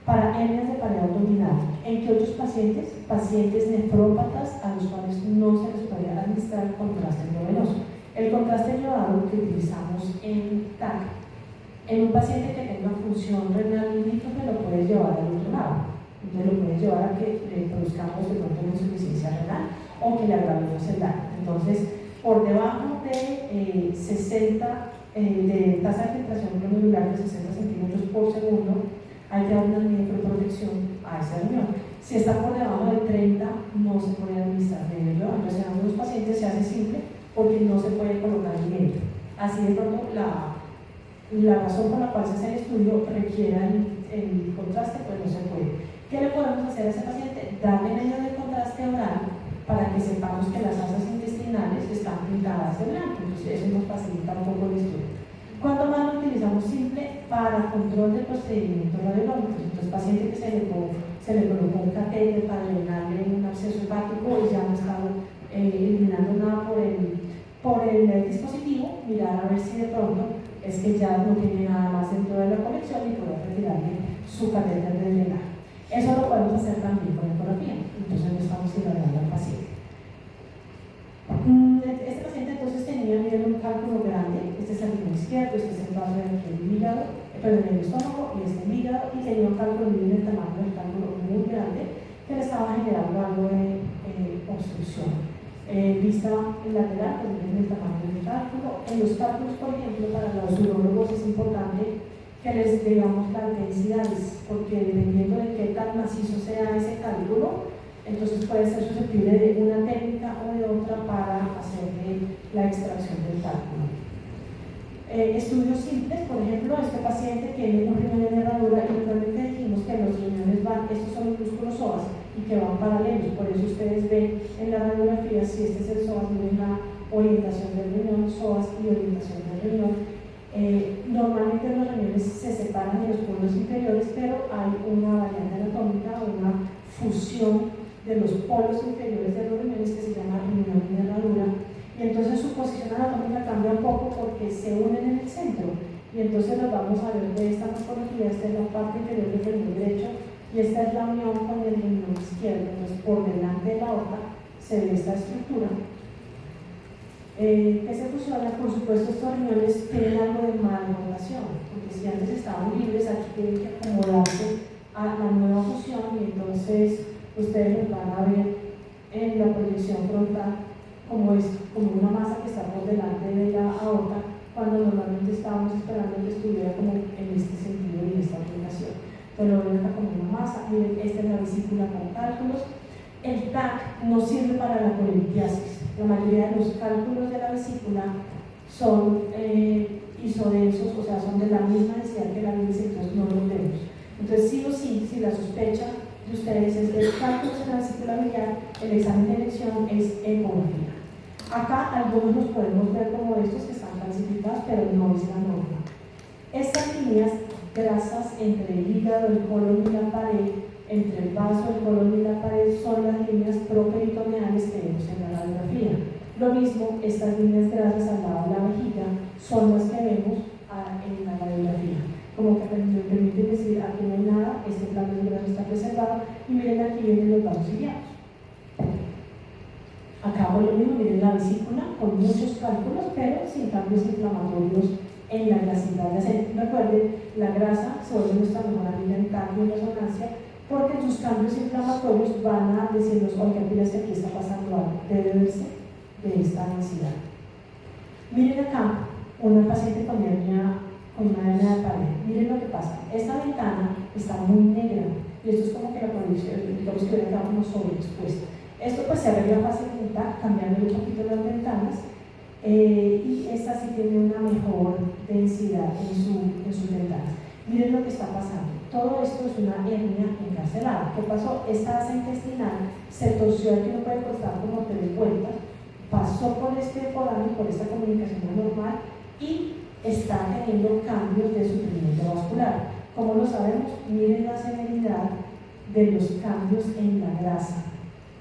S1: para hernias de pared abdominal. ¿En qué otros pacientes? Pacientes nefrópatas a los cuales no se les puede administrar contraste endovenoso. El contraste elevado que utilizamos en TAC, en un paciente que tenga función renal limítrofe, lo puedes llevar al otro lado. Entonces lo puedes llevar a que le produzcamos de pronto una insuficiencia renal o que le agravemos el daño. Entonces, por debajo de 60 de tasa de filtración glomerular de 60 centímetros por segundo, hay que dar una nefroprotección a ese riñón. Si está por debajo de 30, no se puede administrar medio. Entonces, en algunos pacientes se hace simple porque no se puede colocar el Así de pronto, la razón por la cual se hace el estudio requiera el contraste, pues no se puede. ¿Qué le podemos hacer a ese paciente? Darle medio de contraste oral para que sepamos que las asas intestinales están pintadas de blanco. Entonces, eso nos facilita un poco el estudio. ¿Cuándo más lo utilizamos simple? Para control del procedimiento radiológico. Entonces, paciente que se le colocó un catéter para drenarle un absceso hepático y ya no estaba eliminando nada por el dispositivo, mirar a ver si de pronto es que ya no tiene nada más dentro de la colección y poder retirarle su catéter de drenaje. Eso lo podemos hacer también con ecografía, entonces no estamos irradiando al paciente. Este paciente entonces tenía un cálculo grande, este es el riñón izquierdo, este es el vaso del hígado, perdón, el estómago y este el hígado, y tenía un cálculo en el tamaño del cálculo muy grande que le estaba generando vista lateral, pues miren el tamaño del cálculo. En los cálculos, por ejemplo, para los urólogos es importante que les digamos las densidades, porque dependiendo de qué tan macizo sea ese cálculo, entonces puede ser susceptible de una técnica o de otra para hacerle la extracción del cálculo. Estudios simples, por ejemplo, este paciente tiene un riñón en herradura y normalmente dijimos que los riñones van, estos son los músculos psoas y que van paralelos, por eso ustedes ven en la radiografía, si este es el psoas, miren la orientación del riñón, psoas y orientación del riñón. Normalmente los riñones se separan de los polos inferiores, pero hay una variante anatómica, una fusión de los polos inferiores de los riñones que se llama riñón en herradura. Y entonces su posición anatómica cambia un poco porque se unen en el centro. Y entonces los vamos a ver de esta morfología. Esta es la parte inferior del riñón derecho y esta es la unión con el riñón izquierdo. Entonces, por delante de la aorta se ve esta estructura. ¿Qué se fusiona? Por supuesto, estos riñones tienen algo de malformación, porque si antes estaban libres, aquí tienen que acomodarse a la nueva fusión y entonces ustedes los van a ver en la proyección frontal como una masa que está por delante de la aorta, cuando normalmente estábamos esperando que estuviera como en este sentido y en esta orientación. Entonces lo ven acá como una masa. Miren, esta es la vesícula con cálculos. El TAC no sirve para la colelitiasis. La mayoría de los cálculos de la vesícula son isodensos, o sea, son de la misma densidad que la bilis, entonces no los vemos. Entonces sí o sí, si la sospecha de ustedes es de cálculos en la vesícula biliar, el examen de elección es ecografía. Acá algunos los podemos ver como estos que están clasificados, pero no es la norma. Estas líneas grasas entre el hígado, el colon y la pared, entre el vaso, el colon y la pared, son las líneas properitoneales que vemos en la radiografía. Lo mismo, estas líneas grasas al lado de la vejiga son las que vemos en la radiografía. Como que me permite decir, aquí no hay nada, este plano de graso está preservado, y miren aquí vienen los vasos ciliados. Acá lo mismo, miren la vesícula con muchos cálculos, pero sin cambios inflamatorios en la grasita. Recuerden, la grasa se vuelve nuestra mejor amiga en cambio en resonancia, porque sus cambios inflamatorios van a decirnos, oiga, mira que aquí está pasando algo, debe verse de esta densidad. Miren acá, una paciente con una hernia de pared. Miren lo que pasa, esta ventana está muy negra, y esto es como que la condición, digamos que hubiera quedado como sobreexpuesta. Esto pues se arregla fácilmente cambiando un poquito las ventanas, y esta sí tiene una mejor densidad en sus ventanas. Miren lo que está pasando. Todo esto es una hernia encarcelada. ¿Qué pasó? Esta asa intestinal se torció, aquí no puede costar como 3 vueltas, pasó por este foramen, por esta comunicación anormal y está teniendo cambios de sufrimiento vascular. ¿Cómo lo sabemos? Miren la severidad de los cambios en la grasa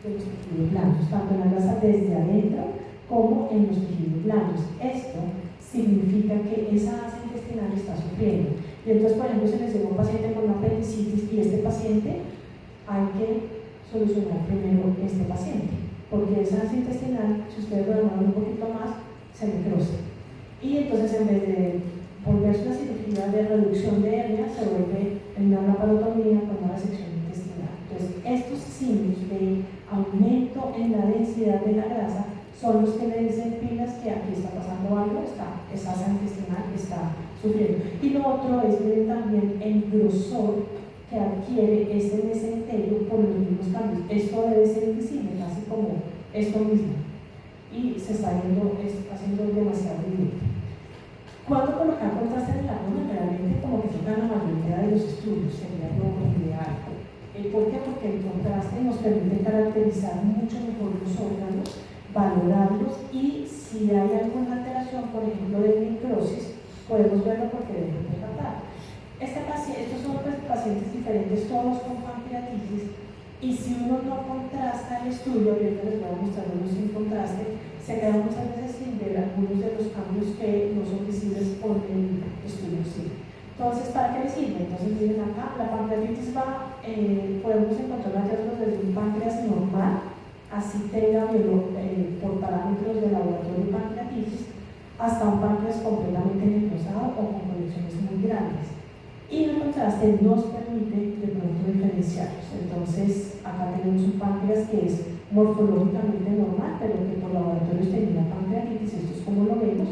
S1: de los tejidos blandos, tanto en la grasa desde adentro como en los tejidos blandos. Esto significa que esa asa intestinal está sufriendo. Y entonces, por ejemplo, se les llegó un paciente con una apendicitis y este paciente hay que solucionar primero este paciente, porque esa asa intestinal, si ustedes lo demoran un poquito más, se necrosa. Y entonces, en vez de volverse una cirugía de reducción de hernia, se vuelve en una laparotomía con una resección intestinal. Entonces, estos signos de aumento en la densidad de la grasa son los que le dicen pilas que aquí está pasando algo, esa asa intestinal está sufriendo. Y lo otro es ver también el grosor que adquiere este mesenterio por los mismos cambios. Esto debe ser invisible, casi como esto mismo. Y se está haciendo demasiado evidente. ¿Cuándo colocar contraste en el abdomen? Realmente como que toca la mayoría de los estudios, sería lo ideal. ¿Por qué? Porque el contraste nos permite caracterizar mucho mejor los órganos, valorarlos y si hay alguna alteración, por ejemplo, de necrosis, podemos verlo porque debemos tratar. Estos son pacientes diferentes, todos con pancreatitis, y si uno no contrasta el estudio, ahorita les voy a mostrar uno sin contraste, se quedan muchas veces sin ver algunos de los cambios que no son visibles con el estudio sí. Entonces, ¿para qué les sirve? Entonces, miren acá, la pancreatitis podemos encontrar hallazgos desde un páncreas normal, así tenga por parámetros de laboratorio de pancreatitis, hasta un páncreas completamente necrosado o con conexiones muy grandes. Y el contraste nos permite permite de pronto diferenciarlos. Entonces, acá tenemos un páncreas que es morfológicamente normal, pero que por laboratorios tenía pancreatitis, esto es como lo vemos.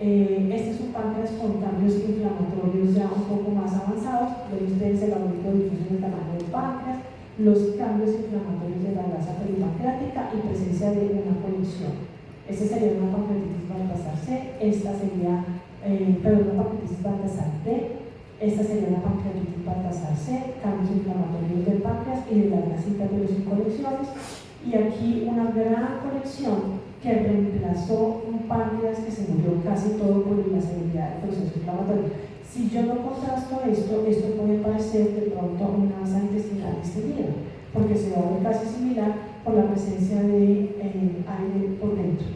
S1: Este es un páncreas con cambios inflamatorios ya un poco más avanzados. Ven ustedes el aumento difuso del tamaño del páncreas, los cambios inflamatorios de la grasa peripancreática y presencia de una colección. Esta sería una pancreatitis Baltasar C, esta sería, una pancreatitis Baltasar D, esta sería una pancreatitis Baltasar C, cambios inflamatorios del páncreas y de la grasita, pero sin colecciones. Y aquí una gran colección que reemplazó un páncreas que se murió casi todo por la severidad del proceso inflamatorio. Si yo no contrasto esto, esto puede parecer de pronto una masa intestinal extendida, porque se va a ver casi similar por la presencia de aire por dentro.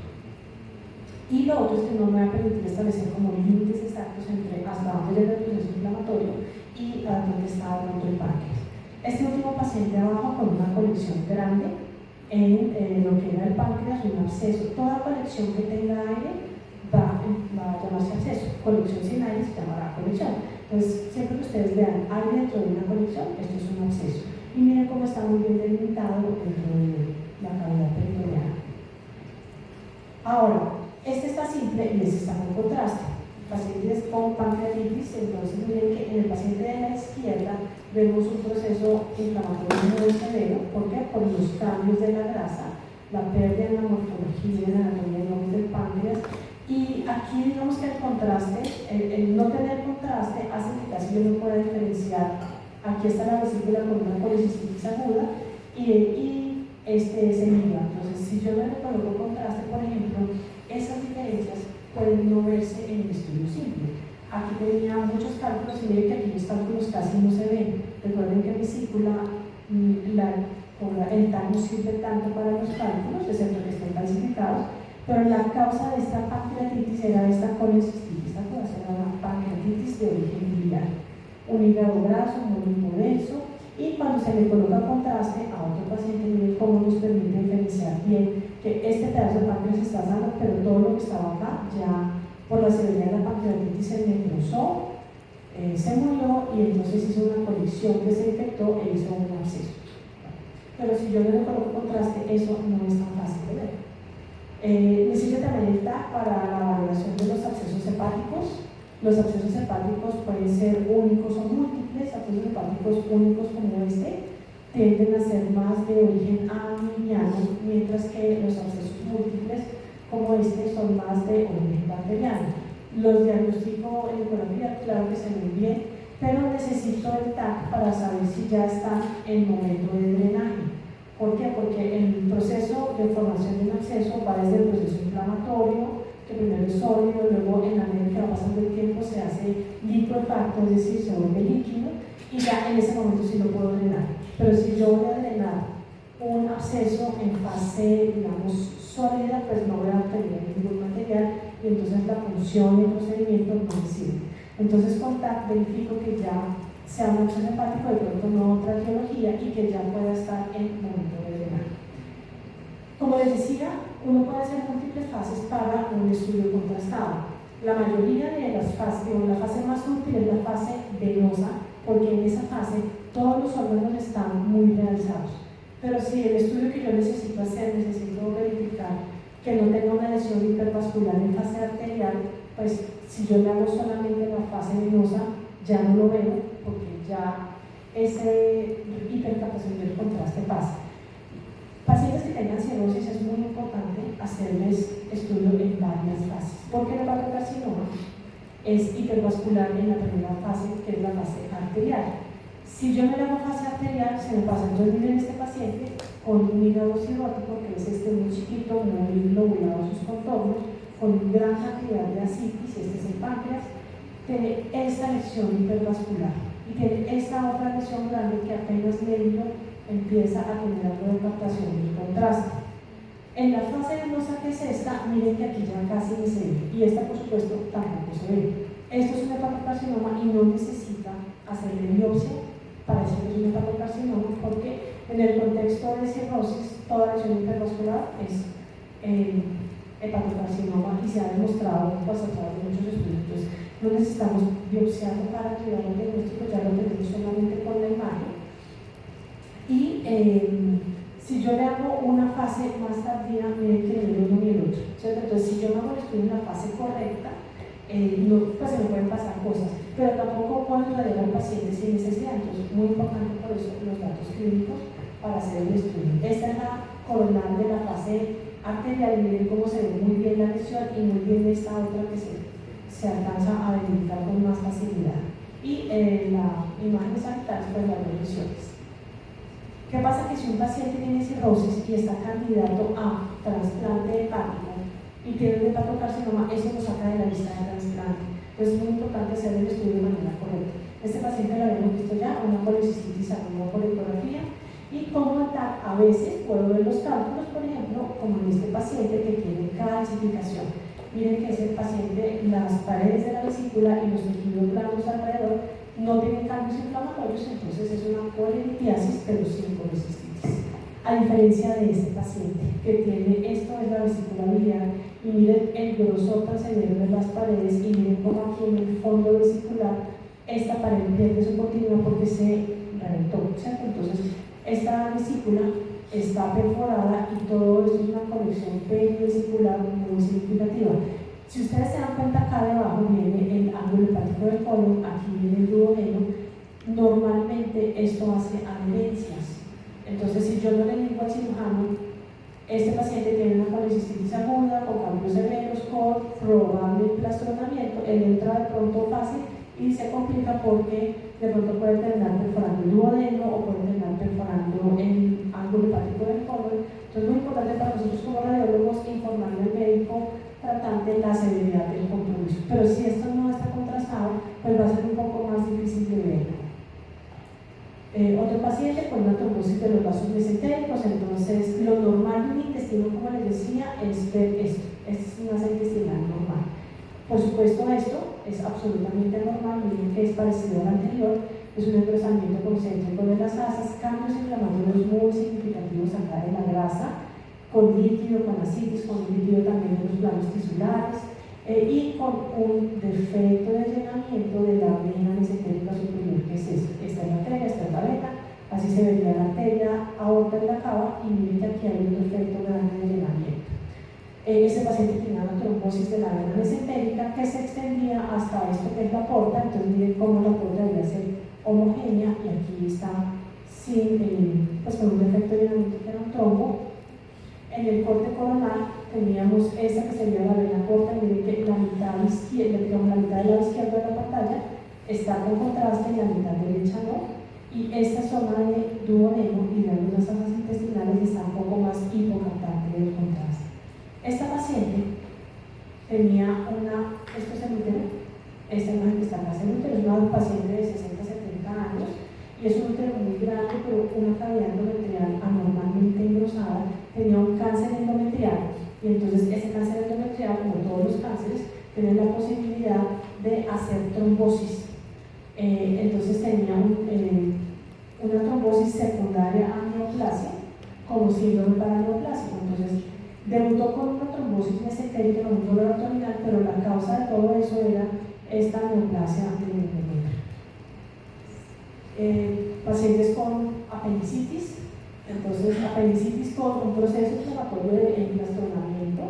S1: Y lo otro es que no me va a permitir establecer como límites exactos entre hasta dónde llega el proceso inflamatorio y a dónde está dentro el páncreas. Este último paciente abajo con una colección grande en lo que era el páncreas, un absceso. Toda colección que tenga aire va a llamarse absceso. Colección sin aire se llamará colección. Entonces, siempre que ustedes vean aire dentro de una colección, esto es un absceso. Y miren cómo está muy bien delimitado dentro de la cavidad peritoneal. Ahora, este está simple y este está con contraste. Pacientes con pancreatitis, entonces miren que en el paciente de la izquierda vemos un proceso inflamatorio muy severo. ¿Por qué? Por los cambios de la grasa, la pérdida en la morfología y en la anatomía del páncreas. Y aquí digamos que el contraste, el no tener contraste hace que casi yo no pueda diferenciar. Aquí está la vesícula con una policistitis aguda y este es el hígado. Entonces, si yo no le coloco contraste, por ejemplo, esas diferencias pueden no verse en el estudio simple. Aquí tenía muchos cálculos y miren que aquí los cálculos casi no se ven. Recuerden que vesícula, el TAC no sirve tanto para los cálculos, excepto que estén calcificados, pero la causa de esta pancreatitis era esta colecistitis, esta cosa era una pancreatitis de origen biliar. Un hígado graso, muy denso, y cuando se le coloca contraste a otro paciente, miren cómo nos permite diferenciar bien que este pedazo de páncreas está sano, pero todo lo que estaba acá ya por la severidad de la pancreatitis se necrosó, se murió y entonces hizo una colección que se infectó e hizo un absceso. Pero si yo no le coloco contraste, eso no es tan fácil de ver. Necesita también el TAC para la valoración de los abscesos hepáticos. Los abscesos hepáticos pueden ser únicos o múltiples. Abscesos hepáticos únicos como este tienden a ser más de origen amibiano, mientras que los abscesos múltiples como este son más de origen bacteriano. Los diagnósticos en ecografía, claro que se ven bien, pero necesito el TAC para saber si ya está en momento de drenaje. ¿Por qué? Porque el proceso de formación de un absceso va desde el proceso inflamatorio, que primero es sólido, luego en la medida que va pasando el tiempo se hace liquefacto, es decir, se vuelve líquido, y ya en ese momento sí lo puedo drenar. Pero si yo voy a drenar un absceso en fase, digamos, sólida, pues no voy a obtener ningún material y entonces la función y el procedimiento no me sirve. Entonces con TAC verifico que ya sea un absceso hepático, de pronto no otra etiología y que ya pueda estar en momento de drenaje. Como les decía, uno puede hacer múltiples fases para un estudio contrastado. La mayoría de las fases, la fase más útil es la fase venosa, porque en esa fase todos los órganos están muy realzados. Pero si el estudio que yo necesito hacer, necesito verificar que no tenga una lesión hipervascular en fase arterial, pues si yo le hago solamente la fase venosa, ya no lo veo, porque ya ese hipercaptación del contraste pasa. Pacientes que tengan cirrosis es muy importante hacerles estudio en varias fases, porque el hepatocarcinoma es hipervascular en la primera fase, que es la fase arterial. Si yo no le hago fase arterial, se me pasa. Entonces miren este paciente con un hígado cirrótico, que es muy chiquito, muy lobulado sus contornos, con gran cantidad de ascitis, este es el páncreas, tiene esta lesión hipervascular y tiene esta otra lesión grande que apenas medio empieza a tener algo de captación del contraste. En la fase venosa, que es esta, miren que aquí ya casi ni se ve, y esta por supuesto tampoco se ve. Esto es un hepatocarcinoma y no necesita hacerle biopsia para decir que es un hepatocarcinoma, porque en el contexto de cirrosis toda lesión hipervascular es hepatocarcinoma y se ha demostrado pues, a través de muchos estudios. Entonces, no necesitamos biopsiarlo para activar el diagnóstico, ya lo tenemos solamente con la imagen. Y si yo le hago una fase más tardía, miren que no es uno ni el otro, ¿cierto? Entonces, si yo me hago el estudio en la fase correcta, no, pues se me pueden pasar cosas, pero tampoco puedo radiar al paciente sin necesidad. Entonces, muy importante por eso los datos clínicos para hacer el estudio. Esta es la coronal de la fase arterial, y miren cómo se ve muy bien la lesión y muy bien esta otra que se alcanza a verificar con más facilidad. Y la imagen satelital pues las dos lesiones. ¿Qué pasa? Que si un paciente tiene cirrosis y está candidato a trasplante hepático y tiene un hepatocarcinoma, eso lo saca de la lista de trasplante. Entonces es muy importante hacer el estudio de manera correcta. Este paciente lo habíamos visto ya, una policistitis aguda por ecografía, y como tal, a veces puedo ver los cálculos, por ejemplo, como en este paciente que tiene calcificación. Miren que ese paciente, las paredes de la vesícula y los tejidos blandos alrededor no tienen cambios inflamatorios, entonces es una polilitiasis, pero sin colecistitis. A diferencia de este paciente que tiene, esto es la vesícula biliar, y miren el grosor tan severo de las paredes, y miren cómo aquí en el fondo vesicular esta pared pierde su continuidad porque se reventó, ¿cierto? Entonces esta vesícula está perforada y todo esto es una conexión perivesicular muy significativa. Si ustedes se dan cuenta, acá debajo viene el ángulo hepático del colon, aquí viene el duodeno. Normalmente esto hace adherencias. Entonces, si yo no le digo al cirujano, este paciente tiene una colecistitis aguda con cambios severos, con probable plastronamiento, él entra de pronto fácil y se complica porque de pronto puede terminar perforando el duodeno o puede terminar perforando el ángulo hepático del colon. Entonces, es muy importante para nosotros como radiólogos informarle al médico tratante la severidad del compromiso. Pero si esto no está contrastado, pues va a ser un poco más difícil de verlo. Otro paciente con una trombosis de los vasos mesentéricos. Entonces, lo normal de un intestino, como les decía, es ver esto. Esta es una masa intestinal normal. Por supuesto, esto es absolutamente normal, miren que es parecido al anterior, es un engrosamiento concéntrico de las asas, cambios inflamatorios muy significativos acá de la grasa, con líquido, con ascitis, con líquido también en los planos tisulares, y con un defecto de llenamiento de la vena mesentérica superior, que es esta. Esta es la arteria, esta es la vena, así se vería la arteria aorta en la cava, y miren que aquí hay un defecto grande de llenamiento. Ese paciente tenía una trombosis de la vena mesentérica que se extendía hasta esto que es la porta. Entonces miren cómo la porta debía ser homogénea, y aquí está sin, pues con un defecto de llenamiento que era un trombo. En el corte coronal teníamos esta que sería la vena porta, y miren que la mitad izquierda, digamos la mitad del lado izquierdo de la pantalla está con contraste y la mitad derecha no. Y esta zona de duodeno y de algunas asas intestinales está un poco más hipocantante del contraste. Esta paciente tenía esto es el útero, esta imagen que está acá es el útero, es una paciente de 60-70 años, y es un útero muy grande, pero una cavidad endometrial anormalmente engrosada, tenía un cáncer endometrial, y entonces ese cáncer endometrial, como todos los cánceres, tiene la posibilidad de hacer trombosis. Entonces tenía una trombosis secundaria a neoplasia, como síndrome paraneoplásico. Entonces, debutó con una trombosis mesentérica en un dolor abdominal, pero la causa de todo eso era esta neoplasia del endometrio. Pacientes con apendicitis, entonces apendicitis con un proceso inflamatorio de emplastronamiento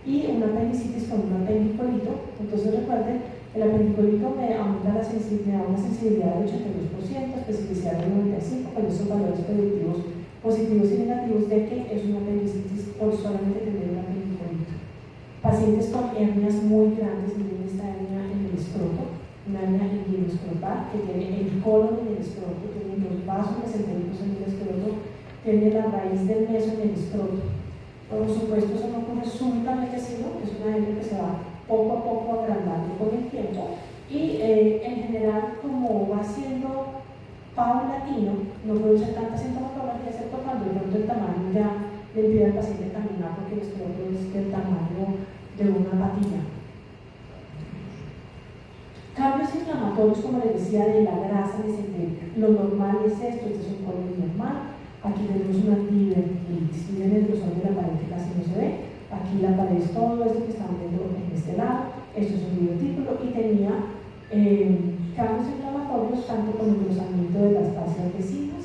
S1: y una apendicitis con un apendicolito. Entonces recuerden, el apendicolito me aumenta la sensibilidad, una sensibilidad del 82%, especificidad del 95%, con esos valores predictivos positivos y negativos de que es una apendicitis por solamente tener un apendicolito. Pacientes con hernias muy grandes, miren esta hernia en el escroto, una hernia inguinoescrotal que tiene el colon en el escroto, tiene los vasos mesentéricos en el escroto, tiene la raíz del meso en el escroto. Por supuesto, eso no ocurre súbitamente, sino que es una hernia que se va poco a poco agrandando con el tiempo, y en general, como va siendo paulatino, no produce tanta sintomatología, excepto cuando de pronto el tamaño ya le impide al paciente caminar, porque el escroto es del tamaño de una patilla. Cambios inflamatorios, como les decía, de la grasa mesentérica. Lo normal es esto, este es un colon normal. Aquí tenemos una diverticulitis, miren el grosor de la pared que casi no se ve. Aquí la pared es todo esto que están viendo en este lado. Esto es un divertículo, y tenía Cambios inflamatorios tanto con engrosamiento de las fascias vecinas.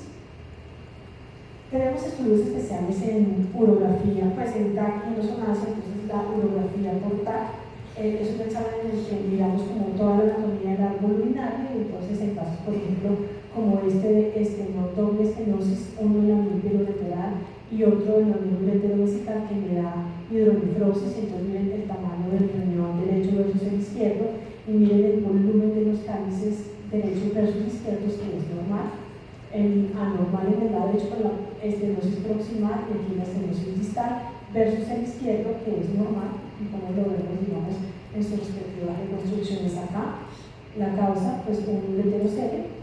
S1: Tenemos estudios especiales en urografía, pues en TAC y resonancia, entonces la urografía por TAC es un examen en el que miramos como toda la anatomía del árbol urinario, y entonces en casos, por ejemplo, como doble estenosis, uno en la miembro ureteral y otro en la miembro ureterovesical, que me da hidronefrosis. Entonces miren el tamaño del riñón derecho versus el izquierdo, y miren el volumen de los cálices derechos versus izquierdos, que es normal. El anormal en el lado derecho con la estenosis proximal y aquí la estenosis distal versus el izquierdo, que es normal, y como lo vemos, digamos, en sus respectivas reconstrucciones acá. La causa, pues un ureterocele.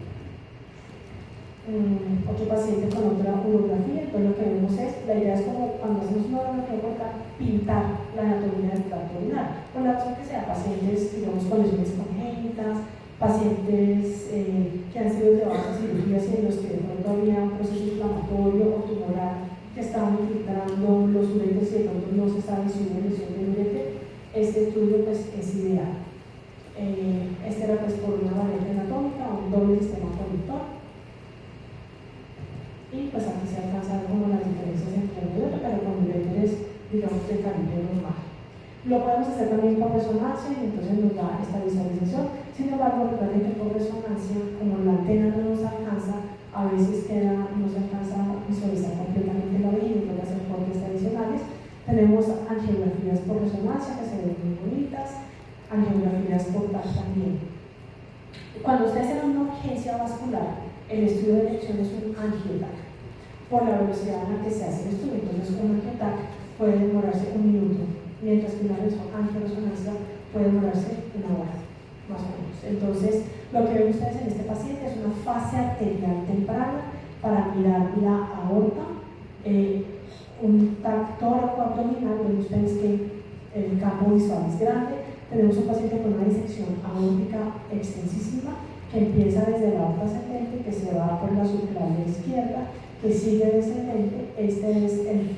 S1: Otro paciente con otra urografía. Entonces lo que vemos es, la idea es como cuando hacemos una urografía corta, pintar la anatomía del tracto urinario, por la razón que sea pacientes, digamos, con lesiones congénitas, pacientes que han sido llevados a cirugías y en los que de pronto había un proceso inflamatorio o tumoral que estaban infiltrando los uretes y de pronto no se sabe si hubo lesión del urete. Este estudio pues es ideal. Este era pues por una variante anatómica o un doble sistema conductor. Y pues aquí se alcanzan como las diferencias entre el urete, pero con ureteres, digamos, de calibre normal. Lo podemos hacer también por resonancia y entonces nos da esta visualización. Sin embargo, recuerden que por resonancia, como la antena no nos alcanza, a veces no se alcanza a visualizar completamente la vejiga y puede hacer cortes tradicionales. Tenemos angiografías por resonancia que se ven muy bonitas, angiografías por TAC también. Cuando ustedes hacen una urgencia vascular, el estudio de elección es un angiotac, por la velocidad en la que se hace el estudio. Entonces, un angiotac puede demorarse 1 minuto, mientras que una angioresonancia puede demorarse 1 hora, más o menos. Entonces, lo que ven ustedes en este paciente es una fase arterial temprana para mirar la aorta, un TAC tóraco-abdominal, donde ustedes que el campo visual es grande. Tenemos un paciente con una disección aórtica extensísima, que empieza desde la aorta ascendente, que se va por la subclavian de izquierda, que sigue descendente. Este es el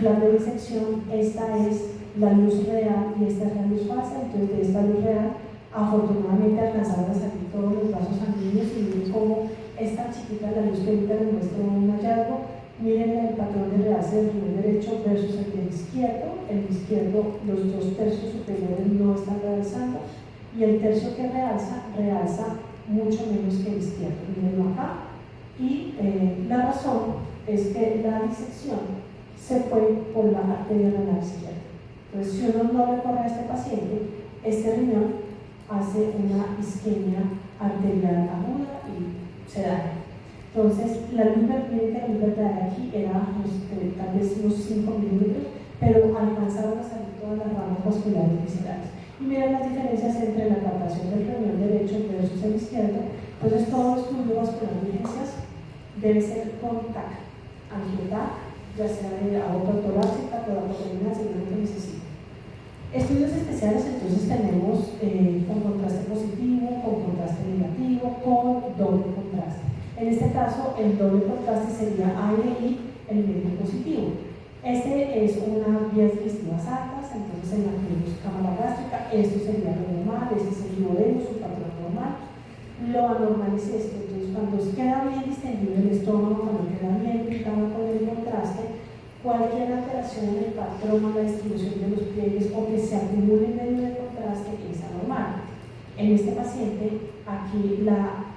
S1: plan de disección, esta es la luz real y esta es la luz falsa. Entonces de esta luz real afortunadamente alcanzaron a salir todos los vasos sanguíneos, y miren cómo es tan chiquita la luz que ahorita les muestro un hallazgo. Miren el patrón de realce del riñón derecho versus el del izquierdo. El izquierdo, los 2 tercios superiores no están realzando, y el tercio que realza mucho menos que el izquierdo. Mírenlo acá. Y la razón es que la disección se fue por la arteria renal izquierda. Entonces, si uno no recorre a este paciente, este riñón hace una isquemia arterial aguda y se daña. Entonces, la luz verdadera aquí era tal vez unos 5 milímetros, pero alcanzaron a salir todas las ramas vasculares viscerales. Y miren las diferencias entre la captación del riñón derecho versus el izquierdo. Entonces, todo estudio vascular de urgencias debe ser con TAC, angiotac, ya sea de aorta torácica, toracoabdominal, según lo que necesite. Estudios especiales, entonces tenemos con contraste positivo, con contraste negativo, con doble contraste. En este caso, el doble contraste sería ALI, el medio positivo. Este es unas vías digestivas altas, entonces en la que tenemos cámara gástrica, esto sería lo normal, este es el duodeno, su patrón normal. Lo anormal es esto. Entonces cuando queda bien distendido el estómago, cuando queda bien picado con el contraste, cualquier alteración en el patrón o la distribución de los pliegues o que se acumule en medio del contraste es anormal. En este paciente, aquí la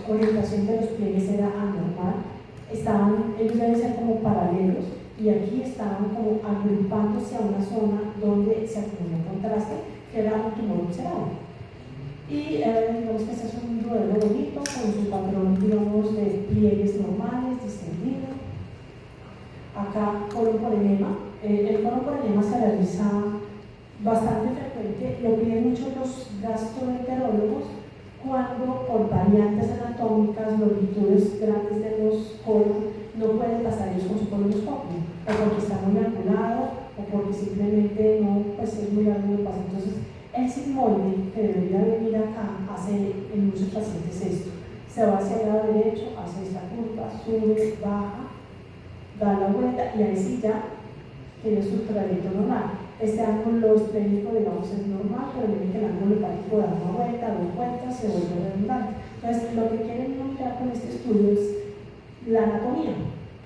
S1: orientación de los pliegues era anormal, ellos deben ser como paralelos, y aquí estaban como agrupándose a una zona donde se acumuló contraste, que era un tumor ulceral. Y digamos que este es un duodeno bonito, con su patrón, digamos, de pliegues normales, distendido. Acá, colon por enema. El colon por enema se realiza bastante frecuente, lo piden mucho los gastroenterólogos cuando por variantes anatómicas, longitudes grandes de los colon, no pueden pasar ellos con su colonoscopio, o porque está muy angulado, o porque simplemente no, pues es muy grande el paso. Entonces, el sigmoide que debería venir acá hace en muchos pacientes esto: se va hacia el lado derecho, hace esta curva, sube, baja, da la vuelta y ahí sí ya tiene su trayecto normal. este ángulo esplénico, digamos, es normal, pero miren que el ángulo hepático da una vuelta, dos vueltas, se vuelve redundante. Entonces, lo que quieren mirar con este estudio es la anatomía.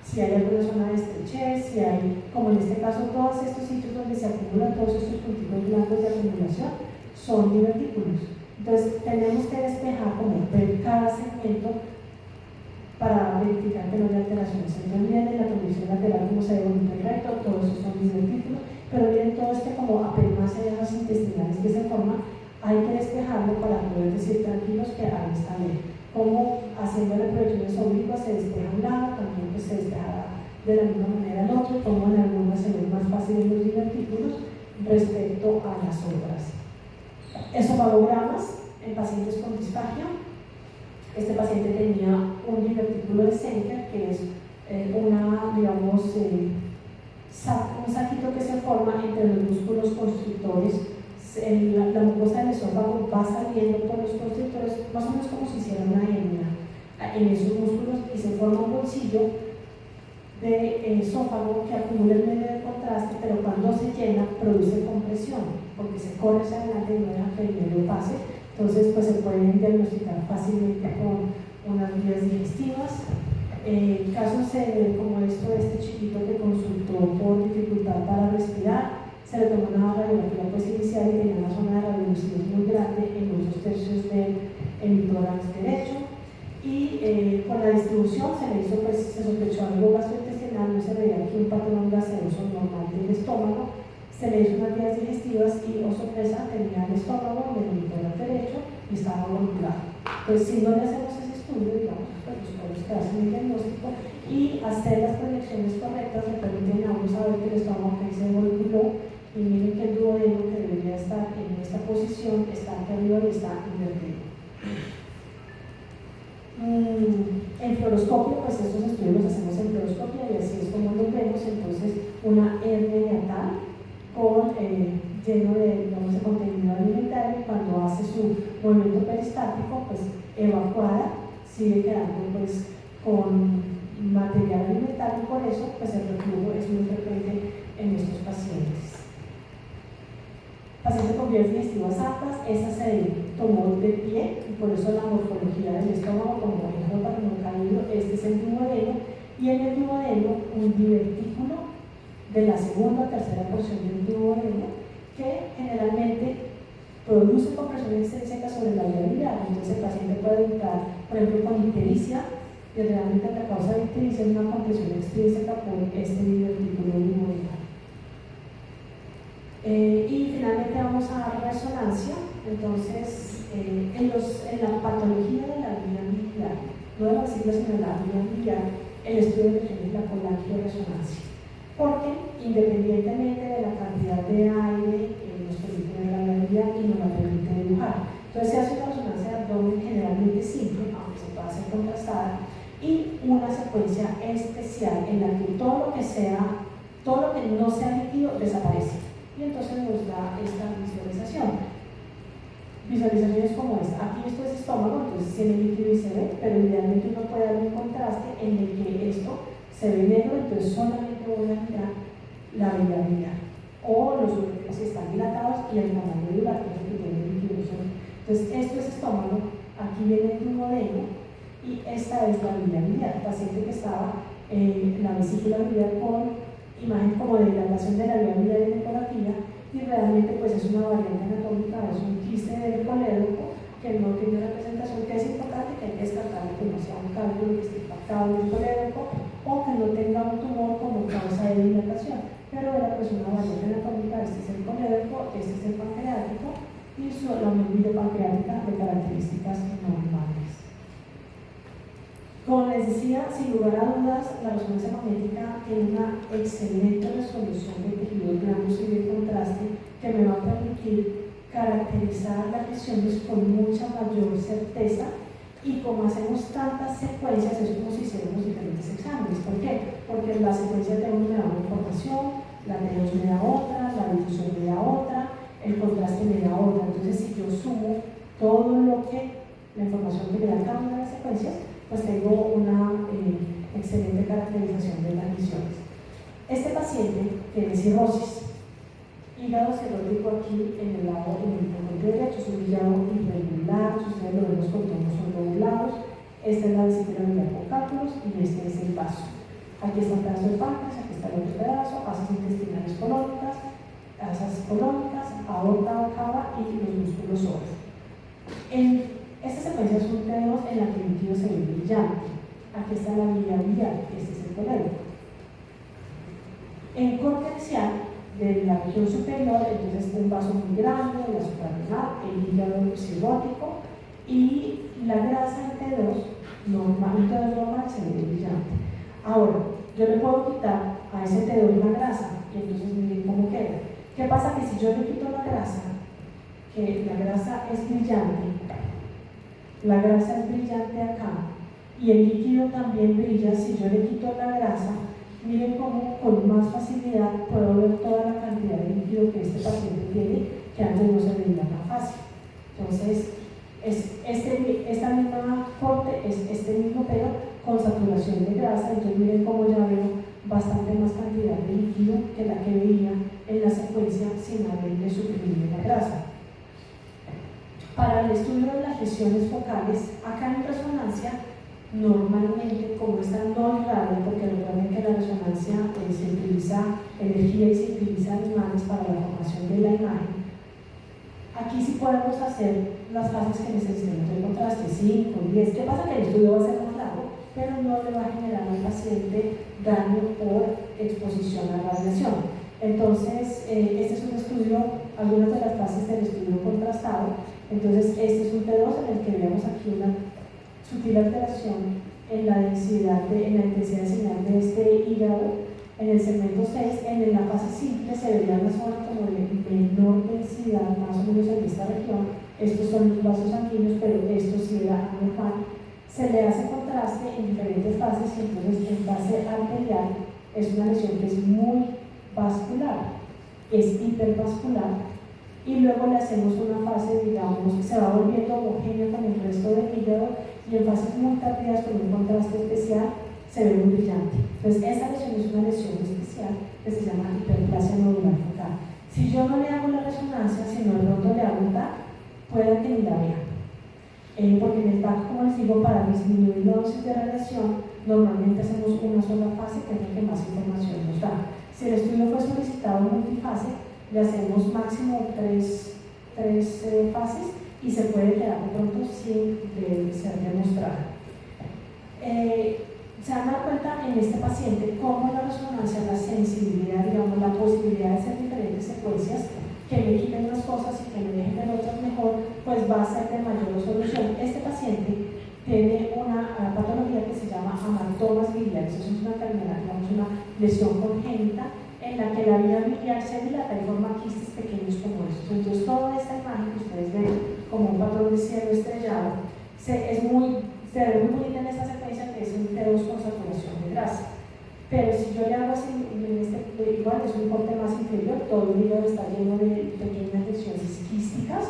S1: Si hay alguna zona de estrechez, si hay, como en este caso, todos estos sitios donde se acumulan todos estos puntitos blancos de acumulación, son divertículos. Entonces, tenemos que despejar, como ver cada segmento para verificar que no hay alteraciones. Entonces, miren en la condición lateral como se ve bonito el recto, todos esos son divertículos, pero miren todo este como apenas las intestinales que se forman, hay que despejarlo para poder decir tranquilos que ahí está bien. Como haciendo proyecciones oblicuas se despeja un lado, también pues se despeja de la misma manera el otro, como en algunas se ven más fáciles los divertículos respecto a las otras. Esofagogramas en pacientes con disfagia. Este paciente tenía un divertículo de Senker, que es un saquito que se forma entre los músculos constrictores. La mucosa del esófago va saliendo por los constrictores, más o menos como si hiciera una hernia en esos músculos, y se forma un bolsillo de esófago que acumula el medio de contraste, pero cuando se llena produce compresión, porque se corre hacia adelante y no deja que el medio pase. Entonces, pues se pueden diagnosticar fácilmente con unas vías digestivas. Casos como este chiquito que consultó por dificultad para respirar, se le tomó una radiografía pues inicial y tenía una zona de radiolucidez muy grande en los 2/3 del hemitórax derecho, y con la distribución se le hizo, pues se sospechó algo gastrointestinal, no se veía aquí un patrón gaseoso normal del estómago, se le hizo unas vías digestivas y, oh sorpresa, tenía el estómago del hemitórax derecho y estaba volcado. Pues si no le hacemos ese estudio, digamos, pues los podemos quedarse en el diagnóstico, y hacer las proyecciones correctas le permiten a uno saber que el estómago que se volcó. Y miren que el duodeno, que debería estar en esta posición, está aquí arriba y está invertido. En fluoroscopio, pues estos estudios los hacemos en fluoroscopio y así es como los vemos. Entonces, una hernia hiatal con lleno de contenido alimentario, cuando hace su movimiento peristático, pues evacuada, sigue quedando pues con material alimentario, y por eso pues el reflujo es muy frecuente en estos pacientes. Paciente con vías digestivas altas, esa se tomó de pie, y por eso la morfología del estómago, como el no caído, este es el duodeno, y en el duodeno un divertículo de la segunda o tercera porción del duodeno, que generalmente produce compresión extrínseca sobre la vía biliar. Entonces el paciente puede entrar, por ejemplo, con ictericia, y realmente la causa de ictericia es una compresión extrínseca por este divertículo duodenal. Y finalmente vamos a resonancia. Entonces, en la patología de la vía biliar, no de la sigla sino de la vía biliar, el estudio de regiones la colangioresonancia, porque independientemente de la cantidad de aire nos permite ver la vía biliar y nos la permite dibujar. Entonces se hace una resonancia de abdomen generalmente simple, aunque se pueda hacer contrastada, y una secuencia especial en la que todo lo que no sea líquido desaparece. Y entonces nos da esta visualización. Visualizaciones como esta. Aquí esto es estómago, entonces tiene líquido y se ve, pero idealmente uno puede dar un contraste en el que esto se ve negro, entonces solamente voy a mirar la vía biliar, o los ureteros que están dilatados y el canal medular, que es el que tiene líquido. Entonces esto es estómago, aquí viene el duodeno y esta es la vía biliar. El paciente que estaba en la vesícula biliar con imagen como de dilatación de la vía biliar en ecografía, y realmente pues es una variante anatómica, es un quiste del colédoco que no tiene representación, que es importante, que hay que descartar que no sea un cálculo que esté impactado en el colédoco o que no tenga un tumor como causa de dilatación, pero era pues una variante anatómica. Este es el colédoco, este es el pancreático y la membrana pancreática de características normales. Como les decía, sin lugar a dudas, la resonancia magnética tiene una excelente resolución de tejidos blandos y de contraste que me va a permitir caracterizar las lesiones con mucha mayor certeza, y como hacemos tantas secuencias es como si hiciéramos diferentes exámenes. ¿Por qué? Porque la secuencia de uno me da una información, la de dos me da otra, la difusión me da otra, el contraste me da otra. Entonces si yo sumo todo la información que me da cada una de las secuencias, pues tengo una excelente caracterización de las lesiones. Este paciente tiene cirrosis y hígado cirrótico aquí en el lado, en el pulmón derecho, es un hígado irregular, si ustedes lo ven, los contornos son lobulados. Esta es la vesícula biliar con cálculos y este es el vaso. Aquí está un pedazo de páncreas, aquí está el otro pedazo, asas intestinales colónicas, aorta cava y los músculos suaves. En esta secuencia es un T2 en la que el líquido se ve brillante. Aquí está la vía biliar, este es el colérico. En corte axial de la región superior, entonces un vaso muy grande, la suprarrenal, el hígado cirrótico y la grasa en T2 normal, un T2 normal se ve brillante. Ahora, yo le puedo quitar a ese T2 la grasa y entonces miren cómo queda. ¿Qué pasa? Que si yo le quito la grasa, que la grasa es brillante acá y el líquido también brilla, si yo le quito la grasa, miren cómo con más facilidad puedo ver toda la cantidad de líquido que este paciente tiene, que antes no se veía tan fácil. Entonces, esta misma corte es este mismo pero con saturación de grasa. Entonces miren cómo ya veo bastante más cantidad de líquido que la que veía en la secuencia sin haberle suprimido la grasa. Para el estudio de las lesiones focales, acá en resonancia, normalmente, como está no irradiante, porque recuerden que la resonancia se utiliza energía y se utilizan imanes para la formación de la imagen, aquí sí podemos hacer las fases que necesitamos de contraste, 5, 10. ¿Qué pasa? Que el estudio va a ser más largo, pero no le va a generar al paciente daño por exposición a radiación. Entonces, este es un estudio, algunas de las fases del estudio contrastado. Entonces, este es un T2 en el que vemos aquí una sutil alteración en la intensidad de señal de este hígado. En el segmento 6, en la fase simple, se vería una zona como de menor densidad, más o menos en esta región. Estos son los vasos sanguíneos, pero esto sí era anormal. Se le hace contraste en diferentes fases y entonces en fase arterial es una lesión que es muy vascular, es hipervascular, y luego le hacemos una fase, digamos, que se va volviendo homogénea con el resto del hígado, y en fases muy tardías con un contraste especial se ve muy brillante. Entonces esa lesión es una lesión especial que se llama hiperplasia nodular focal. Si yo no le hago la resonancia, sino de pronto le hago un TAC, puede que ni la vea. Porque en el TAC, como les digo, para disminuir la dosis de radiación, normalmente hacemos una sola fase, que es la que más información nos da. Si el estudio fue solicitado en multifase, le hacemos máximo tres fases y se puede quedar de pronto sin ser demostrado. Se dan cuenta en este paciente cómo la resonancia, la sensibilidad, digamos, la posibilidad de hacer diferentes secuencias que me quiten unas cosas y que me dejen ver otras mejor, pues va a ser de mayor resolución. Este paciente tiene una patología que se llama amartomas biliares. Eso es una enfermedad, digamos, una lesión congénita en la que la vía biliar se dilata y forma quistes pequeños como estos. Entonces, toda esta imagen que ustedes ven como un patrón de cielo estrellado se ve muy bonita en esta secuencia, que es un T2 con saturación de grasa. Pero si yo le hago así, igual es un corte más inferior, todo el hígado está lleno de pequeñas lesiones quísticas.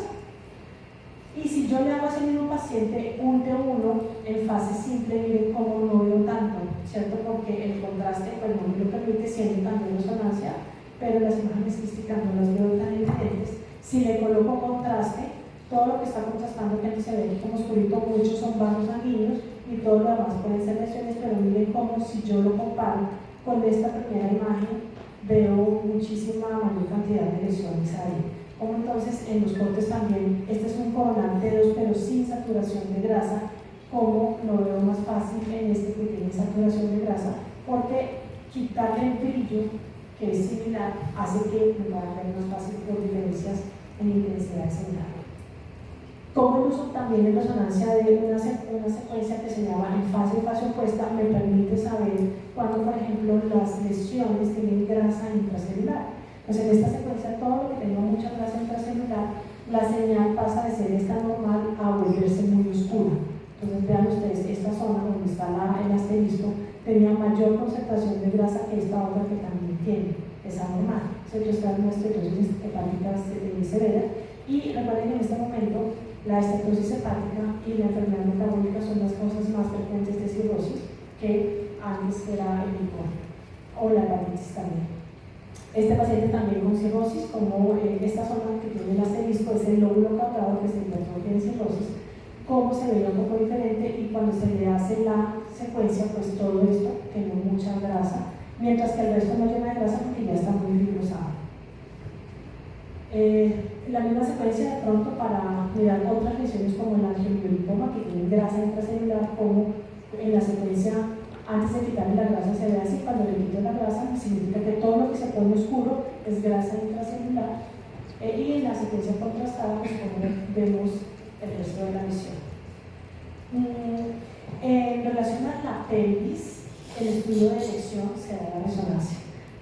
S1: Y si yo le hago a ese mismo paciente un T1 en fase simple, miren cómo no veo tanto, ¿cierto? Porque el contraste pues no me lo permite, siendo también resonancia, pero las imágenes quísticas no las veo tan evidentes. Si le coloco contraste, todo lo que está contrastando, que se ve aquí como oscurito, muchos son vasos sanguíneos y todo lo demás pueden ser lesiones, pero miren cómo si yo lo comparo con esta primera imagen, veo muchísima mayor cantidad de lesiones ahí. Como entonces en los cortes también, este es un coronal T2 pero sin saturación de grasa, como lo veo más fácil en este que tiene saturación de grasa, porque quitarle el brillo, que es similar, hace que me puedan ver más fácil por diferencias en intensidad de señal. Como el uso también en resonancia de una secuencia que se llama en fase opuesta, me permite saber cuando, por ejemplo, las lesiones tienen grasa intracelular. Pues en esta secuencia, todo lo que tenga mucha grasa intracelular, la señal pasa de ser esta normal a volverse muy oscura. Entonces vean ustedes, esta zona donde está el asterisco tenía mayor concentración de grasa que esta otra que también tiene, es anormal. Esto está en nuestra esteatosis hepática severa. Y recuerden que en este momento la esteatosis hepática y la enfermedad metabólica son las causas más frecuentes de cirrosis, que antes era el licor o la hepatitis también. Este paciente también con cirrosis, como esta zona que tiene el asterisco es el lóbulo caudado que se encontró que en cirrosis, cómo se veía un poco diferente y cuando se le hace la secuencia, pues todo esto tiene mucha grasa, mientras que el resto no llena de grasa porque ya está muy fibrosado. La misma secuencia de pronto para mirar otras lesiones como el angiomiolipoma que tienen grasa intracelular, como en la secuencia antes de quitarle la grasa se ve así, cuando le quito la grasa significa que todo lo que se pone oscuro es grasa intracelular, y en la secuencia contrastada pues como vemos el resto de la lesión. En relación a la pelvis, el estudio de elección se da la resonancia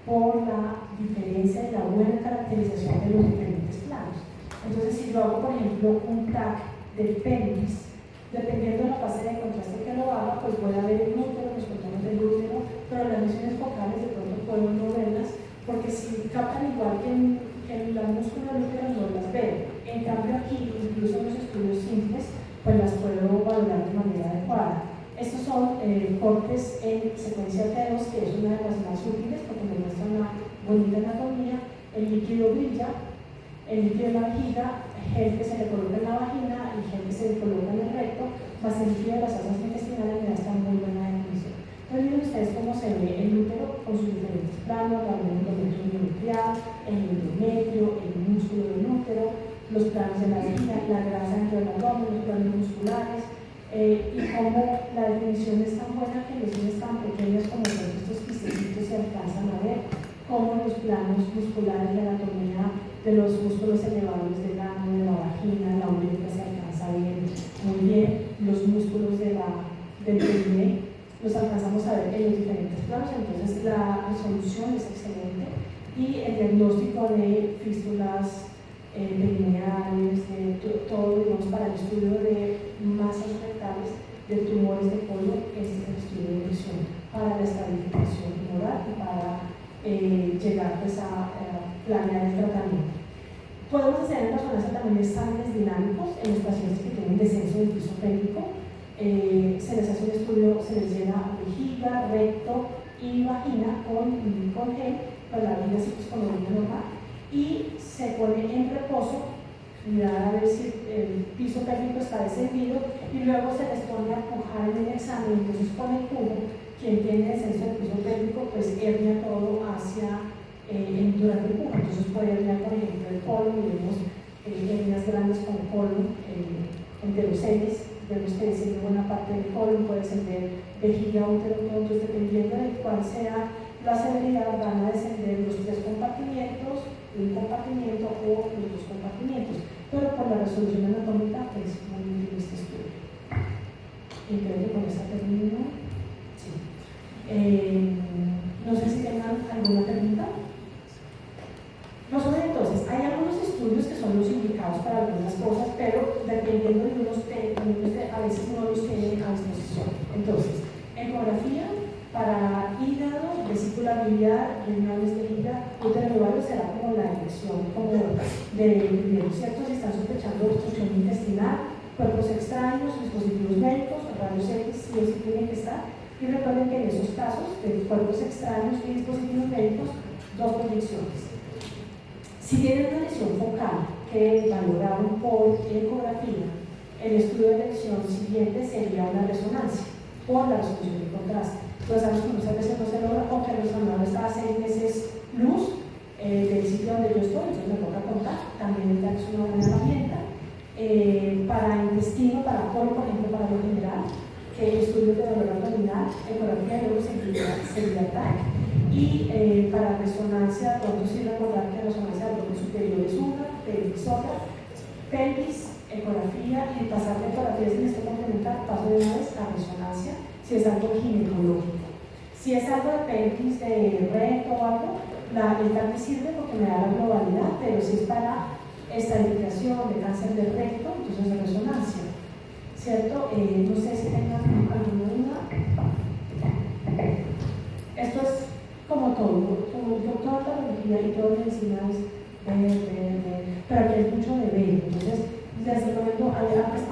S1: por la diferencia de la buena caracterización de los diferentes planos. Entonces, si yo hago, por ejemplo, un TAC de pelvis, dependiendo de la fase de contraste que lo haga, pues voy a ver el útero, los contornos del útero, pero las lesiones focales de pronto puedo no verlas, porque si captan igual que en la múscula del útero no las veo. En cambio aquí, incluso en los estudios simples, pues las puedo valorar de manera adecuada. Estos son cortes en secuencia T2, que es una de las más útiles porque me muestra una bonita anatomía. El líquido brilla, el líquido de la vejiga, gel que se le coloca en la vagina y gel que se le coloca en el recto, más el líquido de las asas intestinales me da esta muy buena definición. Entonces miren ustedes cómo se ve el útero con sus diferentes planos, la endometrio endometrial, el endometrio, el músculo del útero, los planos de la vejiga, la grasa dentro del abdomen, los planos musculares, y cómo la definición es tan buena que lesiones tan pequeñas como estos quistecitos se alcanzan a ver, cómo los planos musculares, la anatomía de los músculos elevados del ano, de la vagina, la uretra se alcanza a ver muy bien, los músculos del pene los alcanzamos a ver en los diferentes planos. Entonces la resolución es excelente y el diagnóstico de fístulas perineales, de todo, digamos, para el estudio de masas rectales, de tumores de colon, este es el estudio de elección para la estabilización tumoral y para llegar pues, a planear el tratamiento. Podemos hacer en resonancia también exámenes dinámicos en los pacientes que tienen descenso del piso pélvico. Se les hace un estudio, se les llena vejiga, recto y vagina con gel, pues la vagina sí pues con orina normal, y se pone en reposo, mirar a ver si el piso pélvico está descendido y luego se les pone a pujar en el examen. Entonces con el cubo, quien tiene descenso del piso pélvico pues hernia todo hacia durante el cubo, entonces puede herniar por ejemplo el colon, y vemos hernias grandes con colon entre los seres, vemos que desciende buena parte del colon, puede descender vejiga, útero, todo. Entonces dependiendo de cuál sea la severidad van a descender los 3 compartimientos, un compartimiento o los 2 compartimientos, pero por la resolución anatómica es muy útil este estudio. Y creo que con esta termino. Sí. No sé si tengan alguna pregunta. Entonces, hay algunos estudios que son los indicados para algunas cosas, pero dependiendo de unos a veces no los tienen a disposición. Entonces, ecografía para hígado, vesícula biliar, riñones de hígado, útero ovario será como la elección como de primero, ¿cierto? Si están sospechando obstrucción intestinal, cuerpos extraños, dispositivos médicos, rayos X, sí o sí tienen que estar. Y recuerden que en esos casos de cuerpos extraños y dispositivos médicos, 2 proyecciones. Si tienen una lesión focal que valoraron por ecografía, el estudio de elección siguiente sería una resonancia por la resolución de contraste. Entonces sabemos que muchas veces no se logra o que el resonador está a 6 meses luz del sitio donde yo estoy, entonces me toca contar. También el TAC es una buena herramienta. Para intestino, para colon, por ejemplo, para lo general, que estudios de dolor abdominal, ecografía luego sería TAC. Y para resonancia, pronto sí recordar que resonancia del abdomen superior es una, pelvis otra, pelvis, ecografía, y pasar de ecografía sin esto complementar, paso de una vez a resonancia, si es algo ginecológico. Si es algo de pelvis, de recto o algo, el TAC me sirve porque me da la globalidad, pero si es para estadificación de cáncer de recto, entonces resonancia, ¿cierto? No sé si tengan alguna duda. Esto es como todo, como toda la biología y toda medicina es ver, pero aquí hay mucho de ver. Entonces, les recomiendo, antes